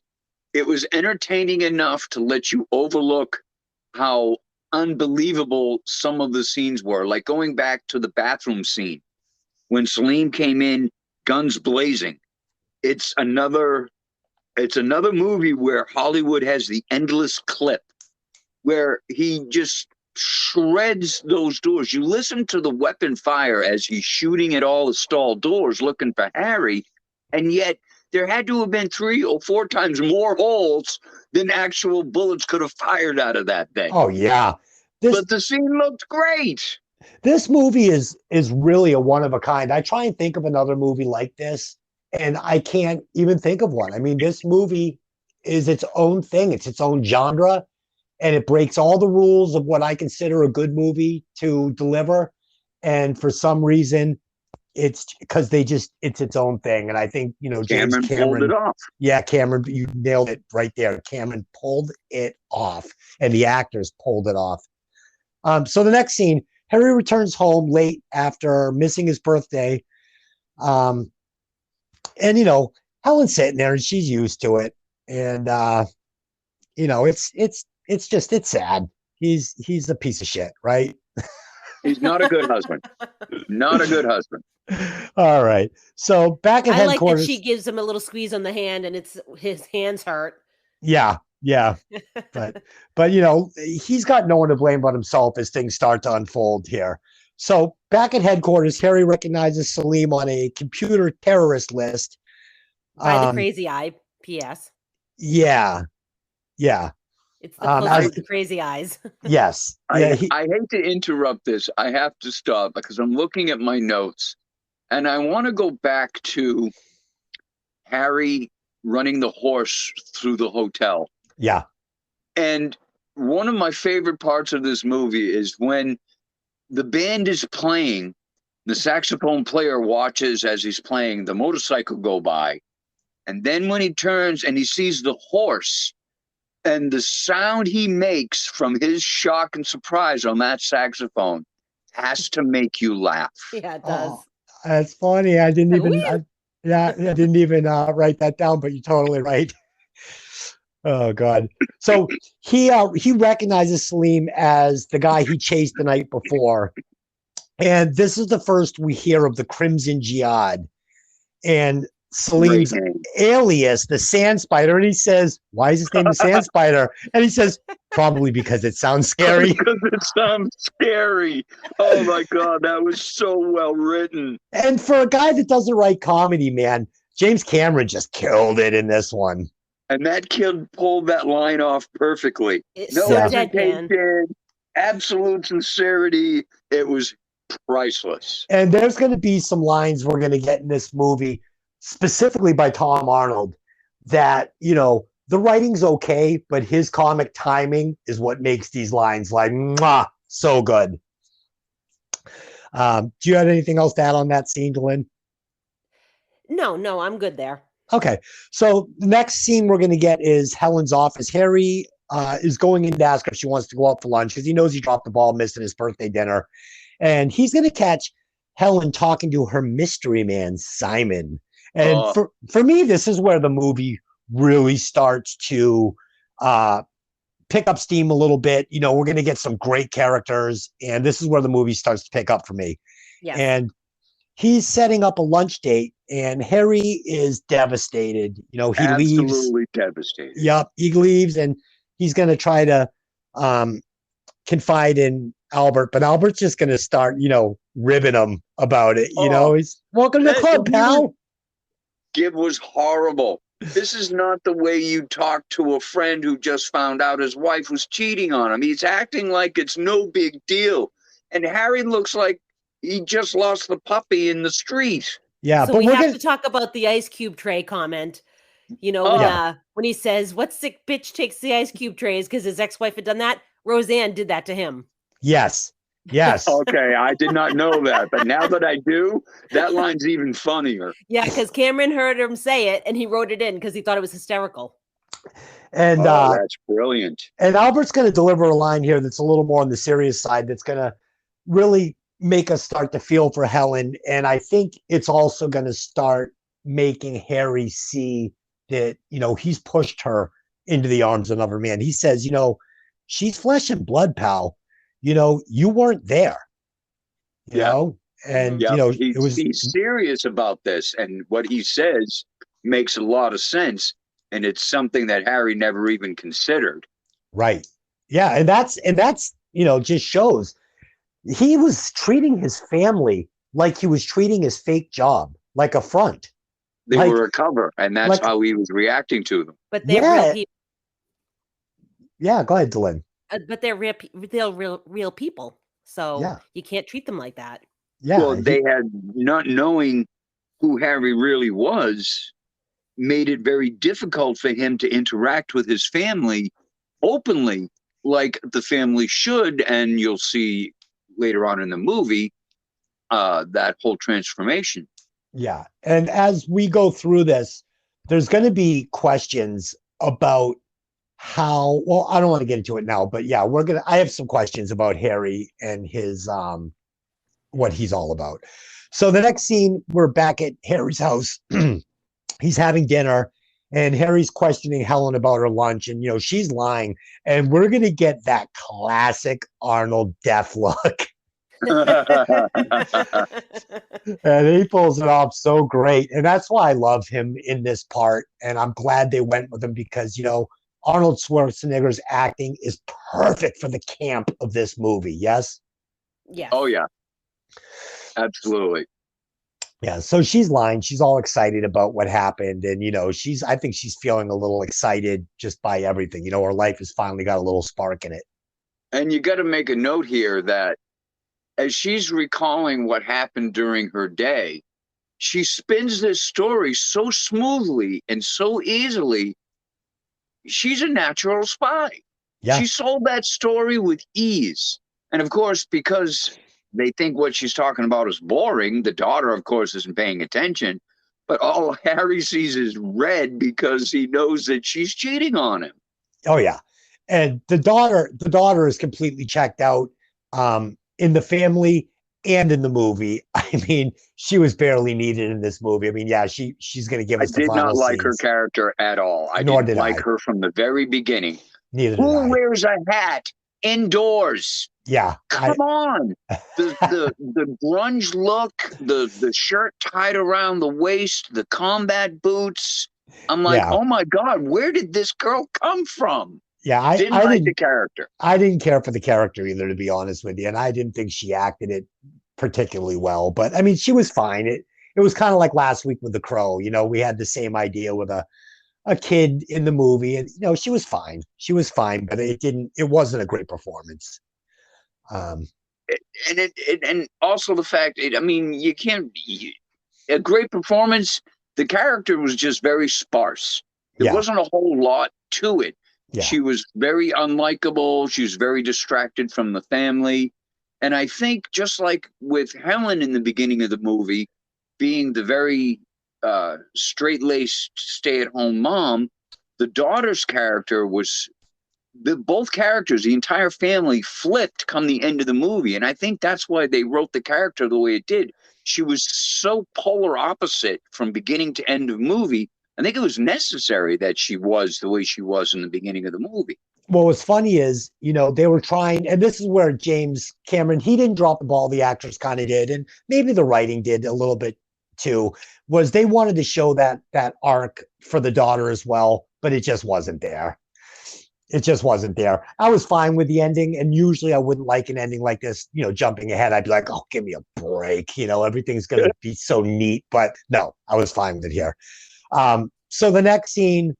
entertaining enough to let you overlook how unbelievable some of the scenes were. Like going back to the bathroom scene when Salim came in, guns blazing. It's another movie where Hollywood has the endless clip where he just shreds those doors. You listen to the weapon fire as he's shooting at all the stall doors looking for Harry, and yet there had to have been 3 or 4 times more holes than actual bullets could have fired out of that thing. Oh yeah. But the scene looked great. This movie is really a one of a kind. I try and think of another movie like this, and I can't even think of one. I mean, this movie is its own thing. It's its own genre, and it breaks all the rules of what I consider a good movie to deliver. And for some reason, it's because it's its own thing. And I think, James Cameron pulled it off. Yeah, Cameron, you nailed it right there. Cameron pulled it off, and the actors pulled it off. So the next scene, Harry returns home late after missing his birthday. And, Helen's sitting there and she's used to it. And, it's sad. He's a piece of shit, right? He's not a good husband. Not a good husband. All right. So back at headquarters. I like that she gives him a little squeeze on the hand and his hands hurt. Yeah. But he's got no one to blame but himself as things start to unfold here. So back at headquarters, Harry recognizes Salim on a computer terrorist list. By the crazy eye, P.S. Yeah. It's the closest to crazy eyes. Yes. I hate to interrupt this. I have to stop because I'm looking at my notes and I want to go back to Harry running the horse through the hotel. Yeah. And one of my favorite parts of this movie is when the band is playing, the saxophone player watches as he's playing the motorcycle go by. And then when he turns and he sees the horse and the sound he makes from his shock and surprise on that saxophone has to make you laugh. Yeah, it does. Oh, that's funny. I didn't even, I didn't even write that down, but you're totally right. Oh God. So he recognizes Salim as the guy he chased the night before. And this is the first we hear of the Crimson Jihad and Salim's alias, the Sand Spider. And he says, why is his name the Sand Spider? And he says, probably because it sounds scary. Because it sounds scary. Oh my God, that was so well written. And for a guy that doesn't write comedy, man, James Cameron just killed it in this one. And that kid pulled that line off perfectly. It's no so hesitation, absolute sincerity. It was priceless. And there's going to be some lines we're going to get in this movie, specifically by Tom Arnold, that, you know, the writing's okay, but his comic timing is what makes these lines like, mwah, so good. Do you have anything else to add on that scene, Lynn? No, I'm good there. Okay, so the next scene we're going to get is Helen's office. Harry is going in to ask her if she wants to go out for lunch because he knows he dropped the ball missing his birthday dinner. And he's going to catch Helen talking to her mystery man, Simon. And for me, this is where the movie really starts to pick up steam a little bit. You know, we're going to get some great characters, and this is where the movie starts to pick up for me. Yes. And he's setting up a lunch date, and Harry is devastated. You know, he leaves. Absolutely devastated. Yep, he leaves, and he's going to try to confide in Albert, but Albert's just going to start, you know, ribbing him about it. You know, he's welcome to the club, pal. Gib was horrible. This is not the way you talk to a friend who just found out his wife was cheating on him. He's acting like it's no big deal. And Harry looks like he just lost the puppy in the street. Yeah, so but we have to talk about the ice cube tray comment. You know, when he says, "What sick bitch takes the ice cube trays?" because his ex-wife had done that. Roseanne did that to him. Yes. Okay, I did not know that, but now that I do, that line's even funnier. Yeah, because Cameron heard him say it, and he wrote it in because he thought it was hysterical. And that's brilliant. And Albert's going to deliver a line here that's a little more on the serious side. That's going to really make us start to feel for Helen, and I think it's also going to start making Harry see that, you know, he's pushed her into the arms of another man. He says, you know, she's flesh and blood, pal. You know, you weren't there. You know, and you know, he's serious about this, and what he says makes a lot of sense, and it's something that Harry never even considered. Right. Yeah, and that's you know, just shows he was treating his family like he was treating his fake job, like a front. They were a cover, and that's how he was reacting to them. But they're real people. Yeah, go ahead, Dylan. But they're real people, so you can't treat them like that. Yeah. Well, they had not knowing who Harry really was made it very difficult for him to interact with his family openly, like the family should. And you'll see later on in the movie that whole transformation. Yeah, and as we go through this, there's going to be questions about how, well, I don't want to get into it now, but yeah, I have some questions about Harry and his, what he's all about. So the next scene, we're back at Harry's house. He's having dinner, and Harry's questioning Helen about her lunch, and, you know, she's lying, and we're going to get that classic Arnold death look. And he pulls it off so great, and that's why I love him in this part, and I'm glad they went with him because, you know, Arnold Schwarzenegger's acting is perfect for the camp of this movie. Yes. Yeah. Oh yeah. Absolutely. Yeah, so she's lying. She's all excited about what happened. And, I think she's feeling a little excited just by everything. Her life has finally got a little spark in it. And you got to make a note here that as she's recalling what happened during her day, she spins this story so smoothly and so easily. She's a natural spy. Yeah. She sold that story with ease. And of course, because they think what she's talking about is boring, the daughter, of course, isn't paying attention. But all Harry sees is red because he knows that she's cheating on him. Oh, yeah. And the daughter is completely checked out in the family and in the movie. I mean, she was barely needed in this movie. I mean, yeah, she's going to give I us the did not final like her scenes. character at all. I Nor didn't did like I. her from the very beginning. Neither did Who I. wears a hat indoors? Yeah. Come on. The grunge look, the shirt tied around the waist, the combat boots. I'm like, Yeah. oh my God, where did this girl come from? Yeah, I Didn't like the didn't character. I didn't care for the character either, to be honest with you. And I didn't think she acted it particularly well. But I mean, she was fine. It was kind of like last week with The Crow. We had the same idea with a kid in the movie, and she was fine. She was fine, but it wasn't a great performance. And also the fact, I mean, you can't, a great performance. The character was just very sparse. There Yeah. wasn't a whole lot to it. Yeah. She was very unlikable. She was very distracted from the family. And I think just like with Helen in the beginning of the movie, being the very straight-laced stay-at-home mom, the daughter's character was both characters, the entire family flipped come the end of the movie. And I think that's why they wrote the character the way it did. She was so polar opposite from beginning to end of movie. I think it was necessary that she was the way she was in the beginning of the movie. Well, what's funny is, they were trying, and this is where James Cameron, he didn't drop the ball, the actors kind of did, and maybe the writing did a little bit too, was they wanted to show that arc for the daughter as well, but it just wasn't there. It just wasn't there. I was fine with the ending, and usually I wouldn't like an ending like this, jumping ahead. I'd be like, oh, give me a break. Everything's going to be so neat, but no, I was fine with it here. So the next scene,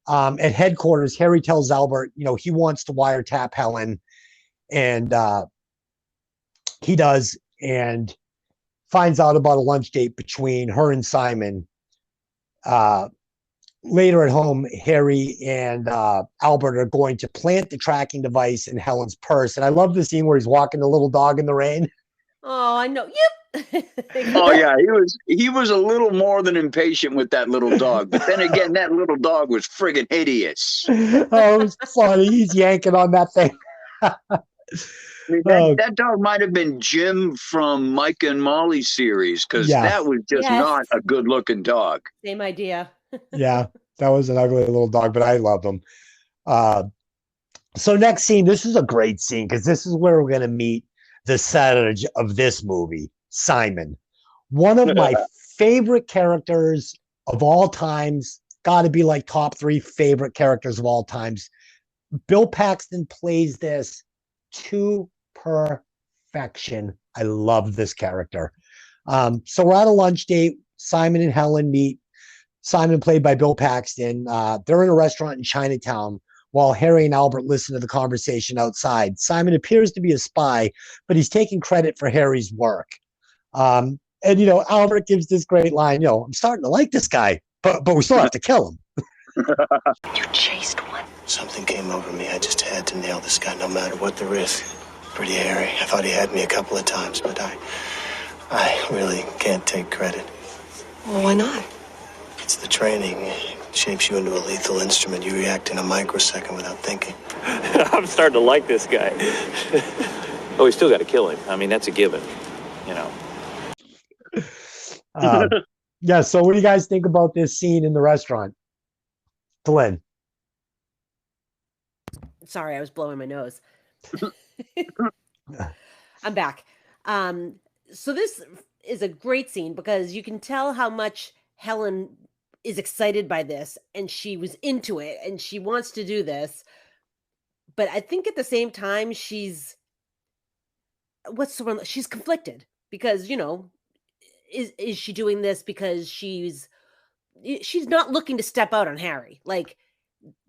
at headquarters, Harry tells Albert, he wants to wiretap Helen, and he does, and finds out about a lunch date between her and Simon. Later at home, Harry and Albert are going to plant the tracking device in Helen's purse. And I love the scene where he's walking the little dog in the rain. Oh, I know. Yep. Oh yeah, he was a little more than impatient with that little dog. But then again, that little dog was friggin' hideous. Oh, it was funny. He's yanking on that thing. I mean, that dog might have been Jim from Mike and Molly series, because that was just not a good looking dog. Same idea. Yeah, that was an ugly little dog, but I loved him. So next scene, this is a great scene because this is where we're going to meet the center of this movie, Simon. One of my favorite characters of all times, got to be like top 3 favorite characters of all times. Bill Paxton plays this to perfection. I love this character. So we're at a lunch date. Simon and Helen meet. Simon, played by Bill Paxton. They're in a restaurant in Chinatown while Harry and Albert listen to the conversation outside. Simon appears to be a spy, but he's taking credit for Harry's work. And, Albert gives this great line, I'm starting to like this guy, but we still have to kill him. You chased one. Something came over me. I just had to nail this guy no matter what the risk. Pretty hairy. I thought he had me a couple of times, but I really can't take credit. Well, why not? It's the training. It shapes you into a lethal instrument. You react in a microsecond without thinking. I'm starting to like this guy. Oh, we still got to kill him. I mean, that's a given, Yeah, so what do you guys think about this scene in the restaurant? Glenn. Sorry, I was blowing my nose. I'm back. So this is a great scene because you can tell how much Helen is excited by this and she was into it and she wants to do this. But I think at the same time, she's conflicted because, is she doing this because she's not looking to step out on Harry? Like,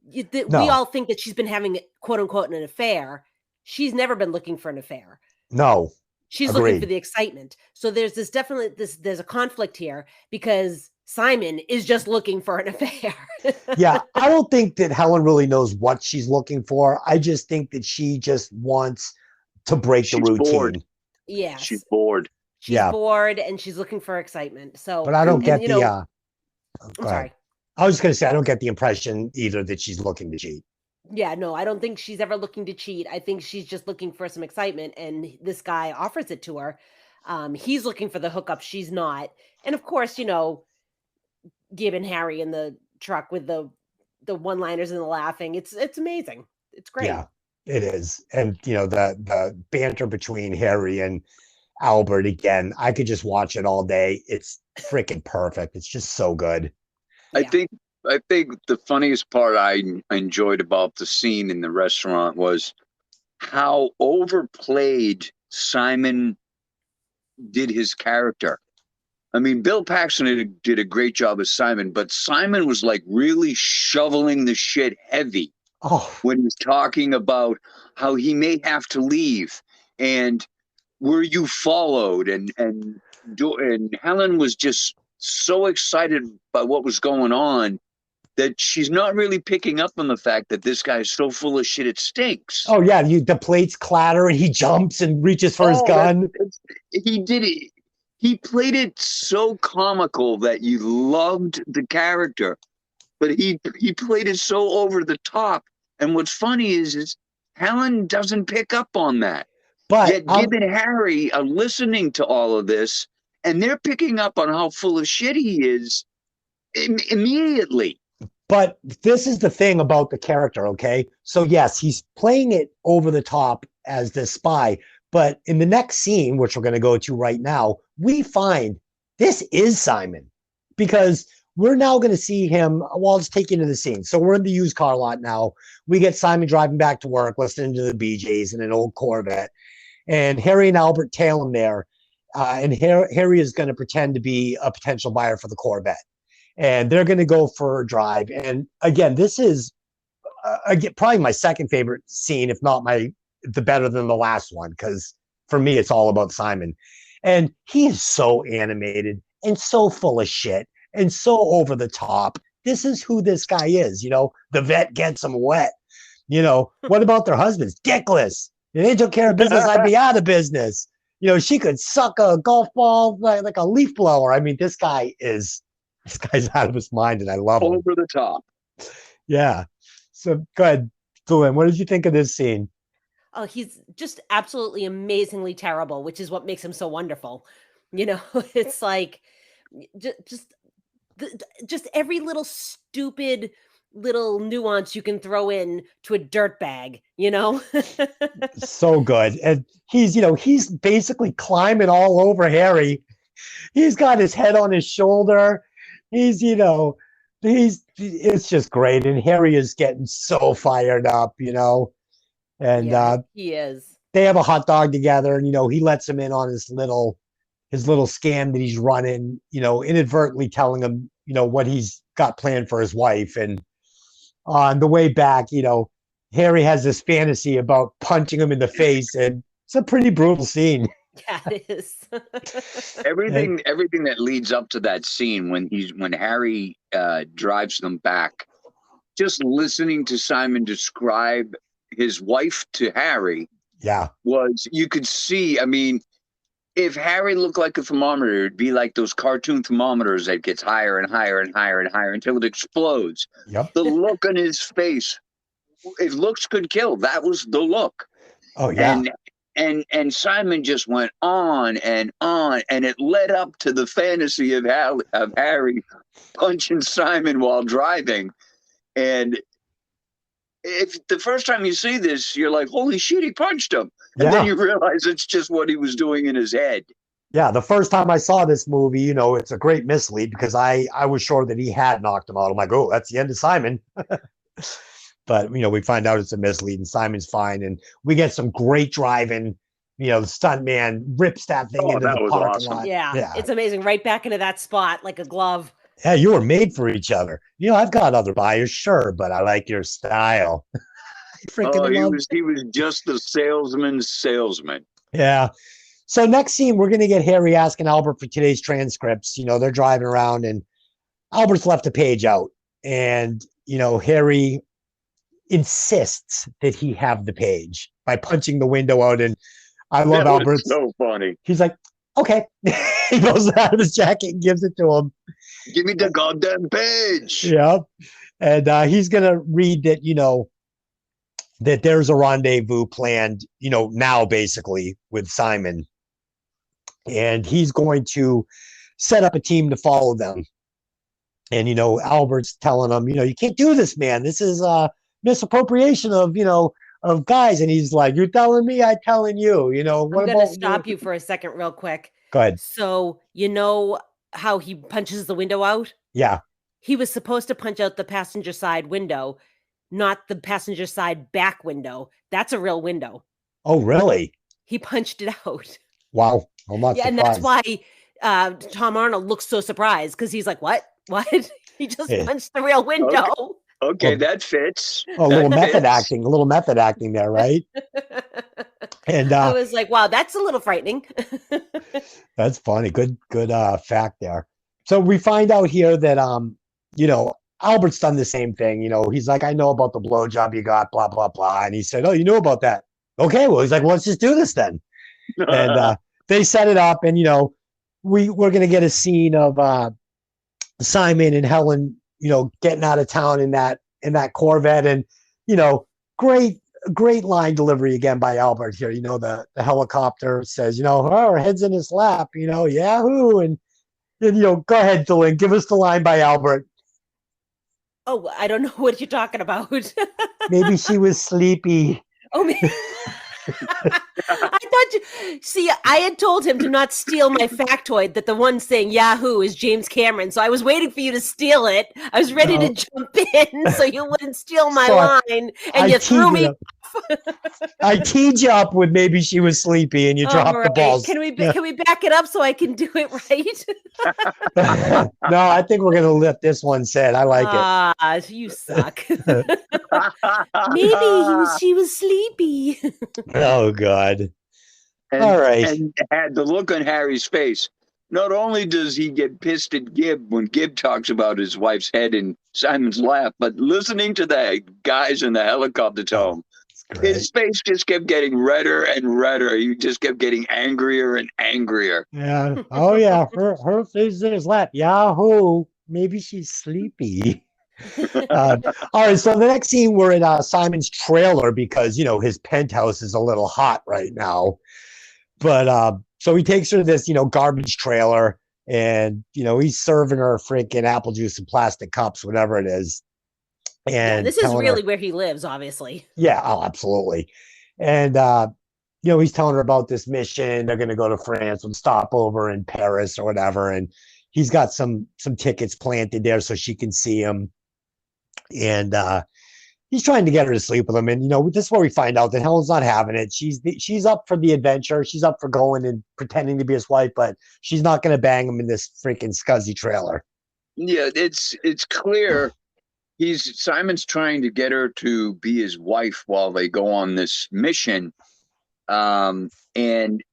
we No. all think that she's been having, quote unquote, an affair. She's never been looking for an affair. No. She's Agreed. looking for the excitement. So there's there's a conflict here because Simon is just looking for an affair. Yeah, I don't think that Helen really knows what she's looking for. I just think that she just wants to break the routine. Bored. Yes. She's bored. She's bored and she's looking for excitement. So, but I don't get the. I'm sorry. I was just going to say I don't get the impression either that she's looking to cheat. Yeah, no, I don't think she's ever looking to cheat. I think she's just looking for some excitement, and this guy offers it to her. He's looking for the hookup. She's not. And of course, Gib and Harry in the truck with the one-liners and the laughing. It's amazing. It's great. Yeah, it is. And, the banter between Harry and Albert, again, I could just watch it all day. It's freaking perfect. It's just so good. Yeah. I think the funniest part I enjoyed about the scene in the restaurant was how overplayed Simon did his character. I mean, Bill Paxton did a great job as Simon, but Simon was like really shoveling the shit heavy when he was talking about how he may have to leave and were you followed, and Helen was just so excited by what was going on that she's not really picking up on the fact that this guy is so full of shit it stinks. Oh yeah, the plates clatter and he jumps and reaches for his gun. He did it. He played it so comical that you loved the character, but he played it so over the top. And what's funny is Helen doesn't pick up on that. But yet Gib and Harry are listening to all of this, and they're picking up on how full of shit he is immediately. But this is the thing about the character, okay? So yes, he's playing it over the top as the spy, but in the next scene, which we're going to go to right now, we find this is Simon, because we're now going to see him. Well, I'll just take you into the scene. So we're in the used car lot now. We get Simon driving back to work, listening to the BJs in an old Corvette, and Harry and Albert tail him there. And Harry is going to pretend to be a potential buyer for the Corvette. And they're going to go for a drive. And again, this is probably my second favorite scene, if not the better than the last one, because for me, it's all about Simon. And he is so animated and so full of shit and so over the top. This is who this guy is. The vet gets him wet. What about their husbands? Dickless. If they took care of business, I'd be out of business. She could suck a golf ball like a leaf blower. I mean, this guy's out of his mind, and I love him. Over the top. Yeah. So go ahead, Dylan. What did you think of this scene? Oh, he's just absolutely amazingly terrible, which is what makes him so wonderful. It's like just every little stupid little nuance you can throw in to a dirt bag, So good. And he's basically climbing all over Harry. He's got his head on his shoulder. It's just great. And Harry is getting so fired up, and he is. They have a hot dog together, and he lets him in on his little scam that he's running, inadvertently telling him, what he's got planned for his wife. And on the way back, Harry has this fantasy about punching him in the face, and it's a pretty brutal scene. Yeah, it is. everything that leads up to that scene when Harry drives them back, just listening to Simon describe his wife to Harry, you could see, I mean, if Harry looked like a thermometer, it'd be like those cartoon thermometers that gets higher and higher and higher and higher until it explodes. Yep. The look on his face, if looks could kill, that was the look. Oh yeah. And Simon just went on, and it led up to the fantasy of Harry punching Simon while driving. And if the first time you see this, you're like, holy shit, he punched him. And then you realize it's just what he was doing in his head. Yeah, the first time I saw this movie, it's a great mislead because I was sure that he had knocked him out. I'm like, oh, that's the end of Simon. But, we find out it's a mislead and Simon's fine. And we get some great driving, the stunt man rips that thing into that the was parking awesome. lot. Yeah, it's amazing. Right back into that spot like a glove. Yeah, you were made for each other. I've got other buyers, sure, but I like your style. I freaking love. He was just the salesman's salesman. Yeah. So next scene, we're going to get Harry asking Albert for today's transcripts. They're driving around and Albert's left a page out. And, Harry insists that he have the page by punching the window out. And I love Albert's. So funny. He's like, okay. He goes out of his jacket and gives it to him. Give me the goddamn page. Yeah. And he's going to read that, that there's a rendezvous planned, now basically with Simon. And he's going to set up a team to follow them. And, Albert's telling him, you can't do this, man. This is misappropriation of guys. And he's like, you're telling me, I'm telling you, I'm going to stop you for a second real quick. Go ahead. So, how he punches the window out? Yeah. He was supposed to punch out the passenger side window, not the passenger side back window. That's a real window. Oh, really? He punched it out. Wow. I'm not surprised. And that's why Tom Arnold looks so surprised, because he's like, what? He just punched the real window. Okay, that fits. A little method acting there, right? And I was like, wow, that's a little frightening. That's funny. Good fact there. So we find out here that Albert's done the same thing. He's like, I know about the blowjob you got, blah blah blah. And he said, oh, you know about that? Okay, well, he's like, well, let's just do this then. And they set it up, and we're gonna get a scene of Simon and Helen, getting out of town in that Corvette, and great line delivery again by Albert here. The helicopter says, her head's in his lap, Yahoo, and go ahead, Dylan, give us the line by Albert. Oh, I don't know what you're talking about. Maybe she was sleepy. Oh, man. I had told him to not steal my factoid that the one saying Yahoo is James Cameron. So I was waiting for you to steal it. I was ready to jump in so you wouldn't steal my line. And you threw me. I teed you up with maybe she was sleepy and you dropped the balls. Can we back it up so I can do it right? No, I think we're going to let this one sit. I like it. You suck. Maybe she was sleepy. Oh, God. All right. And had the look on Harry's face. Not only does he get pissed at Gib when Gib talks about his wife's head in Simon's lap, but listening to the guys in the helicopter tell him, his face just kept getting redder and redder. He just kept getting angrier and angrier. Yeah. Oh, yeah. Her face in his lap. Yahoo. Maybe she's sleepy. All right. So the next scene, we're at Simon's trailer because, his penthouse is a little hot right now. But so he takes her to this, garbage trailer, and, he's serving her freaking apple juice in plastic cups, whatever it is. And this is really where he lives, obviously. Yeah, oh, absolutely. And, he's telling her about this mission. They're going to go to France and stop over in Paris or whatever. And he's got some tickets planted there so she can see him. And he's trying to get her to sleep with him. And, this is where we find out that Helen's not having it. She's up for the adventure. She's up for going and pretending to be his wife, but she's not going to bang him in this freaking scuzzy trailer. Yeah, it's clear. Simon's trying to get her to be his wife while they go on this mission. And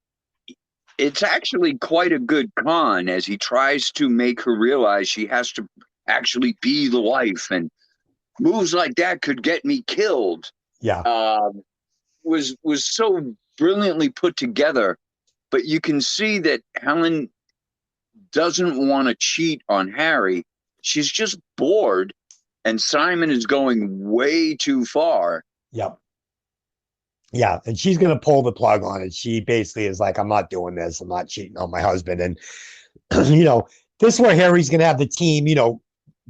it's actually quite a good con as he tries to make her realize she has to actually be the wife, and moves like that could get me killed. Yeah. Was so brilliantly put together, but you can see that Helen doesn't want to cheat on Harry. She's just bored. And Simon is going way too far. Yep. Yeah. And she's going to pull the plug on it. She basically is like, I'm not doing this. I'm not cheating on my husband. And, this is where Harry's going to have the team,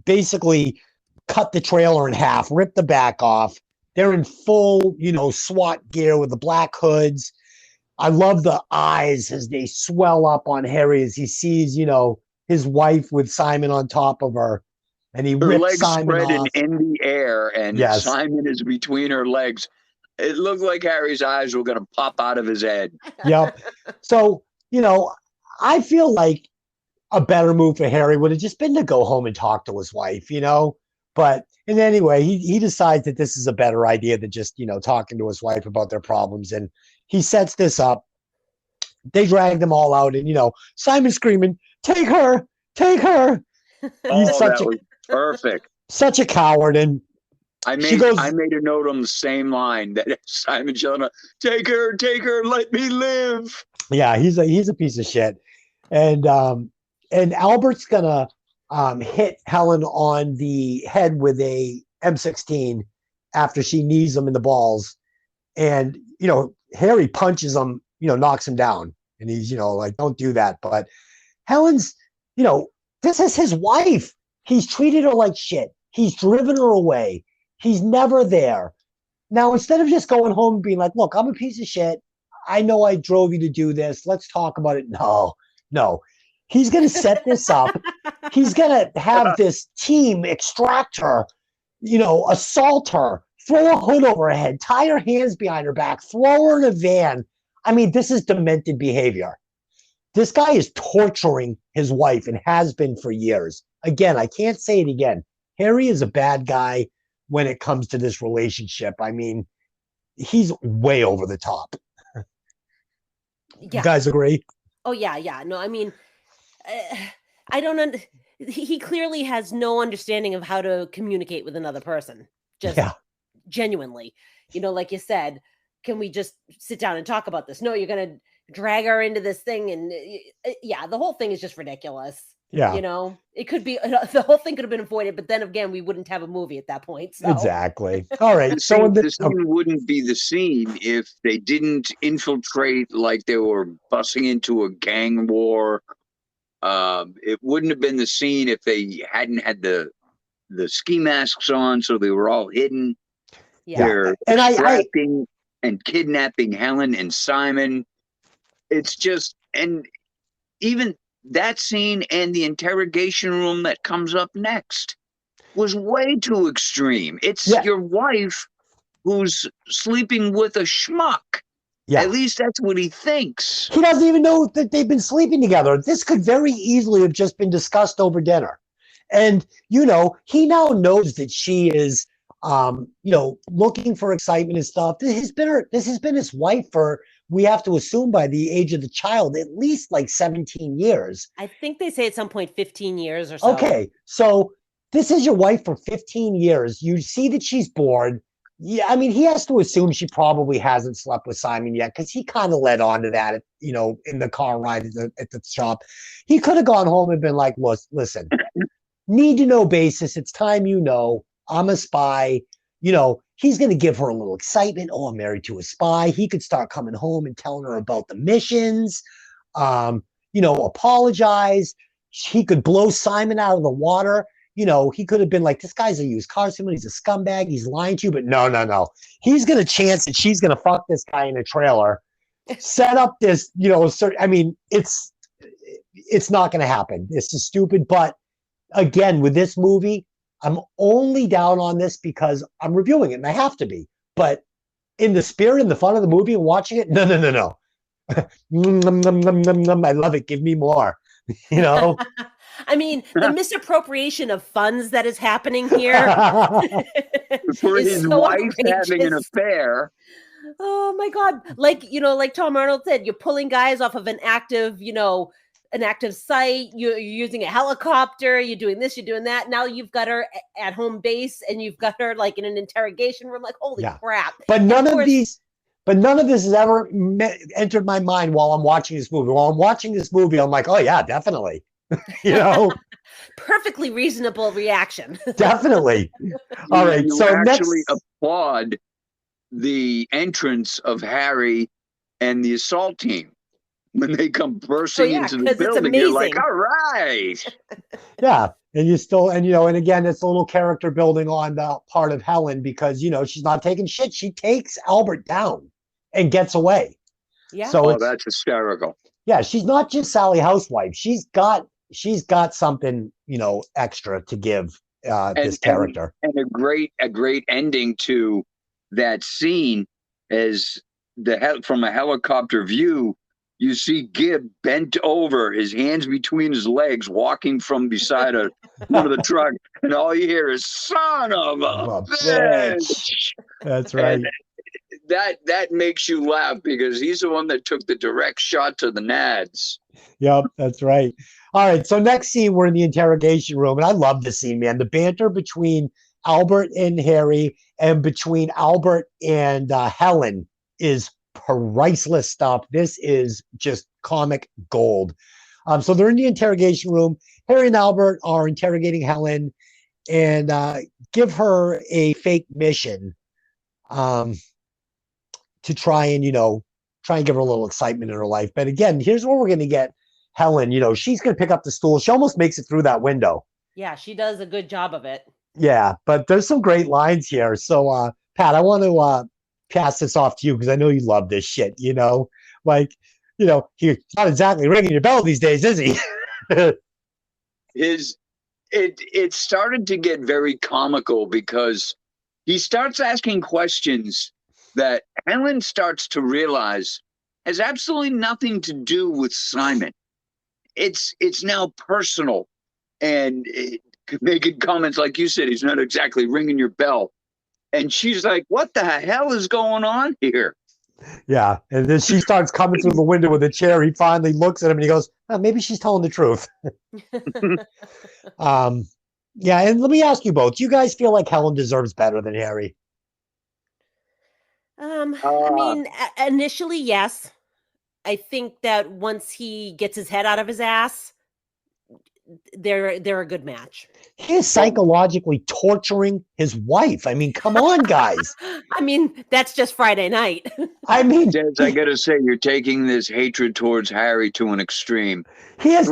basically cut the trailer in half, rip the back off. They're in full, SWAT gear with the black hoods. I love the eyes as they swell up on Harry as he sees, his wife with Simon on top of her. And he rips legs Simon spread off. in the air, and Simon is between her legs. It looked like Harry's eyes were going to pop out of his head. Yep. So, I feel like a better move for Harry would have just been to go home and talk to his wife, But and anyway, he decides that this is a better idea than just, talking to his wife about their problems. And he sets this up. They drag them all out, and Simon's screaming, "Take her, take her!" He's That was perfect. such a coward, and I made a note on the same line that Simon yelling, take her, let me live. Yeah, he's a piece of shit, and Albert's gonna hit Helen on the head with a M16 after she knees him in the balls, and Harry punches him, knocks him down, and he's like, don't do that. But Helen's, this is his wife. He's treated her like shit. He's driven her away. He's never there. Now, instead of just going home and being like, look, I'm a piece of shit. I know I drove you to do this. Let's talk about it. No. He's going to set this up. He's going to have this team extract her, assault her, throw a hood over her head, tie her hands behind her back, throw her in a van. I mean, this is demented behavior. This guy is torturing his wife and has been for years. Again, I can't say it again. Harry is a bad guy when it comes to this relationship. I mean, he's way over the top. Yeah. You guys agree? Oh, yeah. No, I mean, I don't he clearly has no understanding of how to communicate with another person. Just genuinely, like you said, can we just sit down and talk about this? No, you're going to drag her into this thing. And the whole thing is just ridiculous. Yeah. It could be, the whole thing could have been avoided, but then again, we wouldn't have a movie at that point. So. Exactly. All right. The scene wouldn't be the scene if they didn't infiltrate like they were busting into a gang war. It wouldn't have been the scene if they hadn't had the ski masks on, so they were all hidden. Yeah. They're extracting and kidnapping Helen and Simon. It's just, and even that scene and the interrogation room that comes up next was way too extreme. It's your wife who's sleeping with a schmuck. Yeah. At least that's what he thinks. He doesn't even know that they've been sleeping together. This could very easily have just been discussed over dinner. And, he now knows that she is, looking for excitement and stuff. This has been his wife for, we have to assume by the age of the child, at least like 17 years. I think they say at some point 15 years or so. Okay, so this is your wife for 15 years. You see that she's bored. Yeah, I mean, he has to assume she probably hasn't slept with Simon yet because he kind of led on to that, in the car ride at the shop. He could have gone home and been like, listen, need to know basis. It's time I'm a spy. He's going to give her a little excitement. Oh, I'm married to a spy. He could start coming home and telling her about the missions, apologize. He could blow Simon out of the water. He could have been like, this guy's a used car salesman. He's a scumbag. He's lying to you. But no. He's going to chance that she's going to fuck this guy in a trailer, set up this, I mean, it's not going to happen. This is stupid. But again, with this movie, I'm only down on this because I'm reviewing it and I have to be. But in the spirit and the fun of the movie and watching it, no. I love it. Give me more. I mean, the misappropriation of funds that is happening here. For his wife having an affair. Oh my God. Like Tom Arnold said, you're pulling guys off of an active site, you're using a helicopter, you're doing this, you're doing that. Now you've got her at home base and you've got her like in an interrogation room, like, holy crap. But none of this has ever entered my mind while I'm watching this movie. While I'm watching this movie, I'm like, oh yeah, definitely. Perfectly reasonable reaction. Definitely. All right. You So actually applaud the entrance of Harry and the assault team. When they come bursting into the building, you're like, all right. Yeah. And you still, and again, it's a little character building on the part of Helen because, she's not taking shit. She takes Albert down and gets away. Yeah. So that's hysterical. Yeah. She's not just Sally Housewife. She's got something, extra to give this character. And a great ending to that scene as from a helicopter view, you see Gibb bent over, his hands between his legs, walking from beside one of the truck, and all you hear is "son of a bitch." That's right. And that makes you laugh because he's the one that took the direct shot to the nads. Yep, that's right. All right, so next scene, we're in the interrogation room, and I love this scene, man. The banter between Albert and Harry and between Albert and Helen is priceless stuff. This is just comic gold. So they're in the interrogation room. Harry and Albert are interrogating Helen and give her a fake mission to try and, give her a little excitement in her life. But again, here's where we're going to get Helen. She's going to pick up the stool. She almost makes it through that window. Yeah, she does a good job of it. Yeah, but there's some great lines here. So, Pat, I want to pass this off to you because I know you love this shit, he's not exactly ringing your bell these days, is he? It started to get very comical because he starts asking questions that Helen starts to realize has absolutely nothing to do with Simon. It's now personal, and making comments like you said, he's not exactly ringing your bell. And she's like, what the hell is going on here? Yeah. And then she starts coming through the window with a chair. He finally looks at him and he goes, maybe she's telling the truth. Yeah. And let me ask you both, do you guys feel like Helen deserves better than Harry? I mean, initially, yes. I think that once he gets his head out of his ass, they're a good match. He is psychologically torturing his wife. I mean, come on, guys. I mean, that's just Friday night. I mean, Des, I gotta say, you're taking this hatred towards Harry to an extreme. He has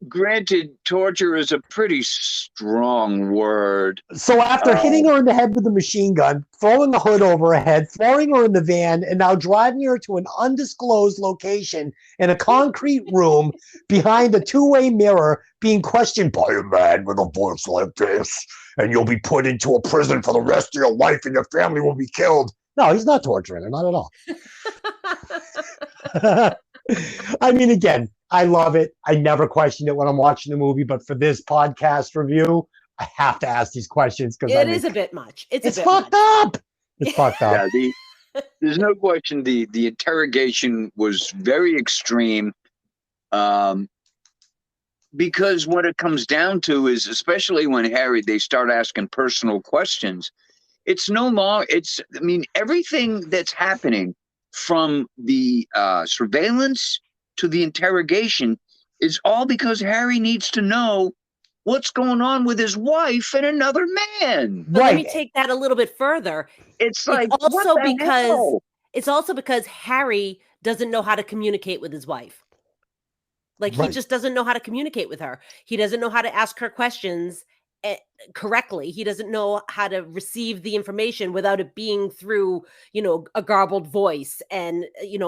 Granted, torture is a pretty strong word. So after hitting her in the head with a machine gun, throwing the hood over her head, throwing her in the van, and now driving her to an undisclosed location in a concrete room behind a two-way mirror, being questioned by a man with a voice like this, and you'll be put into a prison for the rest of your life and your family will be killed. No, he's not torturing her, not at all. I mean, again, I love it. I never questioned it when I'm watching the movie, but for this podcast review, I have to ask these questions because it is a bit much. It's fucked up. It's fucked up. Yeah, there's no question. The interrogation was very extreme, because what it comes down to is, especially when they start asking personal questions. It's no longer. I mean, everything that's happening from the surveillance to the interrogation is all because Harry needs to know what's going on with his wife and another man. But let me take that a little bit further. It's also because Harry doesn't know how to communicate with his wife. Like, he just doesn't know how to communicate with her. He doesn't know how to ask her questions correctly. He doesn't know how to receive the information without it being through, a garbled voice and,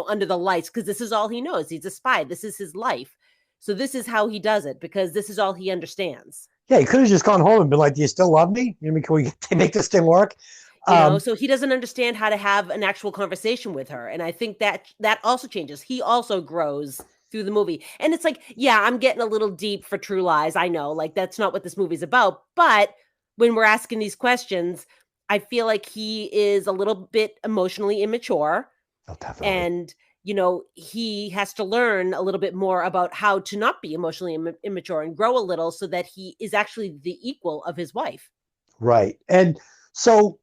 under the lights, because this is all he knows. He's a spy. This is his life. So this is how he does it, because this is all he understands. Yeah, he could have just gone home and been like, do you still love me? Can we make this thing work? So he doesn't understand how to have an actual conversation with her. And I think that also changes. He also grows through the movie. And it's like, yeah, I'm getting a little deep for True Lies. I know, like, that's not what this movie's about. But when we're asking these questions, I feel like he is a little bit emotionally immature. Oh, definitely. And, he has to learn a little bit more about how to not be emotionally immature and grow a little so that he is actually the equal of his wife. Right. And so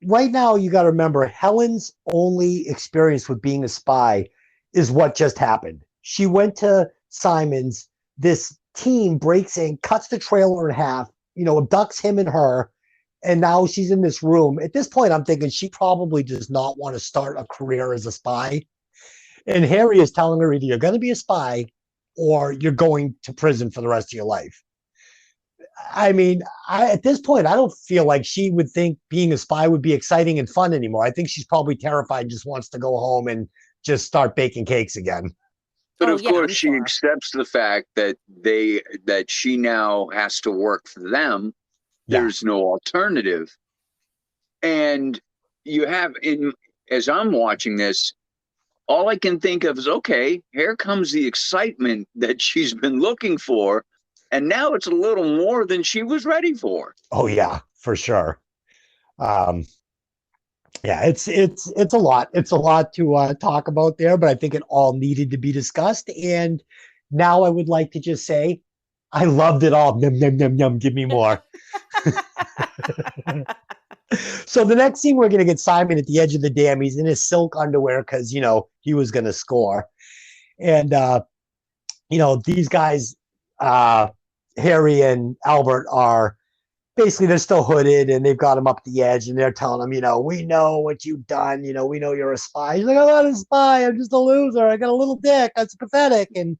right now, you got to remember, Helen's only experience with being a spy is what just happened. She went to Simon's. This team breaks in, cuts the trailer in half, abducts him and her, and now she's in this room. At this point, I'm thinking she probably does not want to start a career as a spy. And Harry is telling her either you're going to be a spy or you're going to prison for the rest of your life. I mean, at this point, I don't feel like she would think being a spy would be exciting and fun anymore. I think she's probably terrified, just wants to go home and just start baking cakes again. But of course, she accepts the fact that she now has to work for them. Yeah. There's no alternative. And you have as I'm watching this, all I can think of is, okay, here comes the excitement that she's been looking for, and now it's a little more than she was ready for. Oh yeah, for sure. Um, yeah, it's a lot. It's a lot to talk about there, but I think it all needed to be discussed. And now I would like to just say, I loved it all. Yum, yum, yum, yum. Give me more. So the next scene, we're going to get Simon at the edge of the dam. He's in his silk underwear because, he was going to score. And, these guys, Harry and Albert, are basically, they're still hooded and they've got him up the edge and they're telling him, we know what you've done. We know you're a spy. He's like, I'm not a spy. I'm just a loser. I got a little dick. That's pathetic. And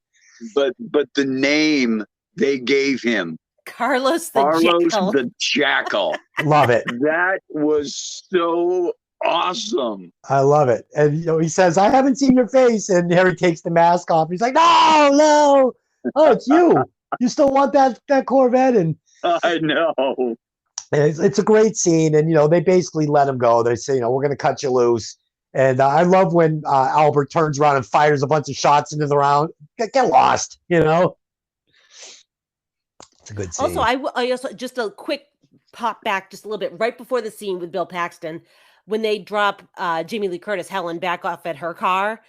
but the name they gave him, Carlos the Jackal. Love it. That was so awesome. I love it. And, he says, I haven't seen your face. And Harry takes the mask off. He's like, no. Oh, it's you. You still want that Corvette? And I know. It's a great scene. And, they basically let him go. They say, we're going to cut you loose. And I love when Albert turns around and fires a bunch of shots into the round. Get lost, It's a good scene. Also, I also, just a quick pop back just a little bit right before the scene with Bill Paxton, when they drop Jamie Lee Curtis, Helen, back off at her car.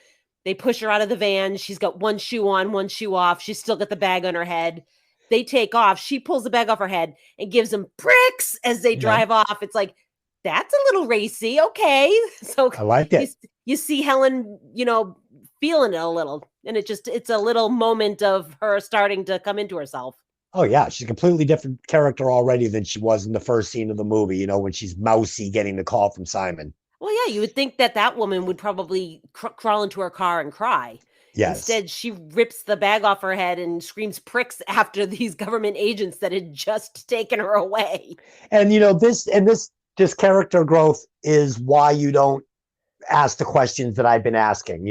They push her out of the van. She's got one shoe on, one shoe off. She's still got the bag on her head. They take off. She pulls the bag off her head and gives them pricks as they drive off. It's like, that's a little racy. Okay. So I like it. You see Helen, feeling it a little. And it's a little moment of her starting to come into herself. Oh, yeah. She's a completely different character already than she was in the first scene of the movie, when she's mousy getting the call from Simon. Well, yeah, you would think that woman would probably crawl into her car and cry. Yes. Instead, she rips the bag off her head and screams pricks after these government agents that had just taken her away. And, this character growth is why you don't ask the questions that I've been asking,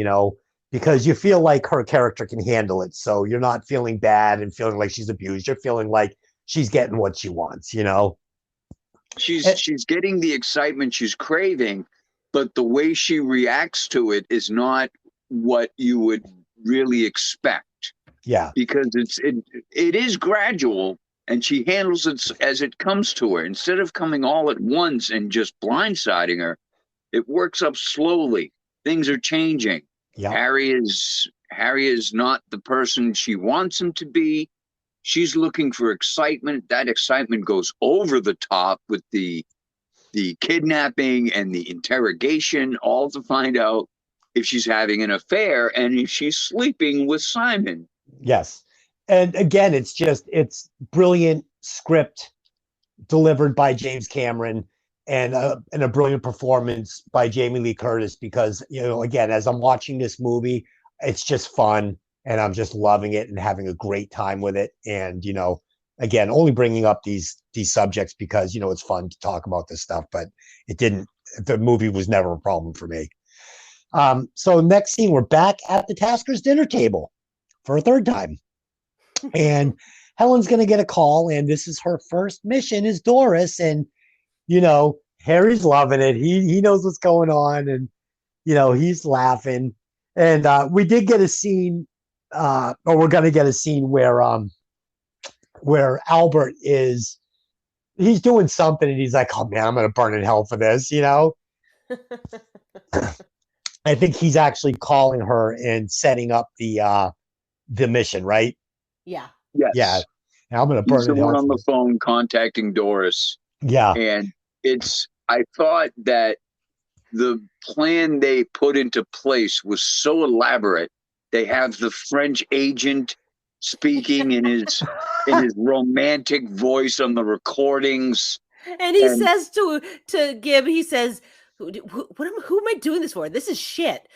because you feel like her character can handle it. So you're not feeling bad and feeling like she's abused. You're feeling like she's getting what she wants, She's getting the excitement she's craving, but the way she reacts to it is not what you would really expect. Yeah. Because it is gradual, and she handles it as it comes to her. Instead of coming all at once and just blindsiding her, it works up slowly. Things are changing. Yeah. Harry is not the person she wants him to be. She's looking for excitement. That excitement goes over the top with the kidnapping and the interrogation, all to find out if she's having an affair and if she's sleeping with Simon. Yes. And again, it's brilliant script delivered by James Cameron and a brilliant performance by Jamie Lee Curtis, because, again, as I'm watching this movie, it's just fun and I'm just loving it and having a great time with it. And, again, only bringing up these subjects because, it's fun to talk about this stuff, but the movie was never a problem for me. So next scene, we're back at the Taskers dinner table for a third time. And Helen's going to get a call, and this is her first mission as Doris. And, Harry's loving it. He knows what's going on, and, he's laughing. And we did get a scene, or we're going to get a scene where Albert he's doing something, and he's like, oh, man, I'm going to burn in hell for this, I think he's actually calling her and setting up the mission, right? Yeah. Yes. Yeah. And I'm going to burn He's the in hell one on for the this. phone contacting Doris. Yeah. And I thought that the plan they put into place was so elaborate. They have the French agent speaking in his romantic voice on the recordings. And he says to Gib, he says, who am I doing this for? This is shit.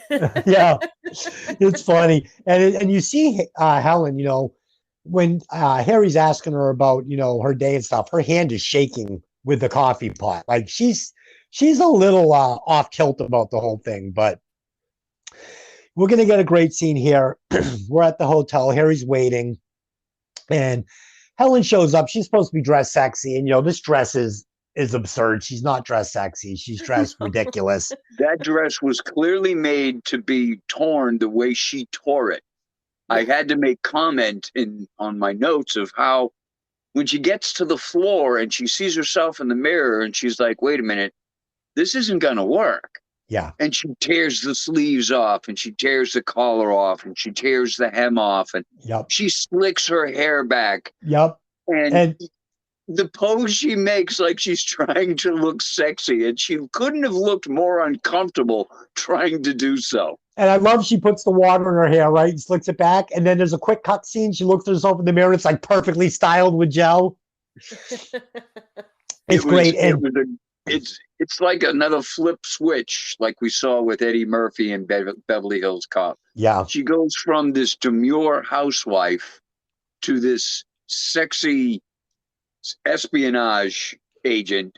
Yeah, it's funny. And you see Helen, when Harry's asking her about, her day and stuff, her hand is shaking with the coffee pot. Like she's a little off tilt about the whole thing, but we're going to get a great scene here. We're at the hotel. Harry's waiting and Helen shows up. She's supposed to be dressed sexy. And, this dress is is absurd. She's not dressed sexy. She's dressed ridiculous. That dress was clearly made to be torn the way she tore it. I had to make comment on my notes of how when she gets to the floor and she sees herself in the mirror and she's like, wait a minute, this isn't going to work. Yeah. And she tears the sleeves off and she tears the collar off and she tears the hem off and she slicks her hair back. Yep. And the pose she makes, like she's trying to look sexy, and she couldn't have looked more uncomfortable trying to do so. And I love she puts the water in her hair, right, and slicks it back. And then there's a quick cut scene. She looks at herself in the mirror. It's like perfectly styled with gel. It's great. It's like another flip switch, like we saw with Eddie Murphy in Beverly Hills Cop. Yeah. She goes from this demure housewife to this sexy espionage agent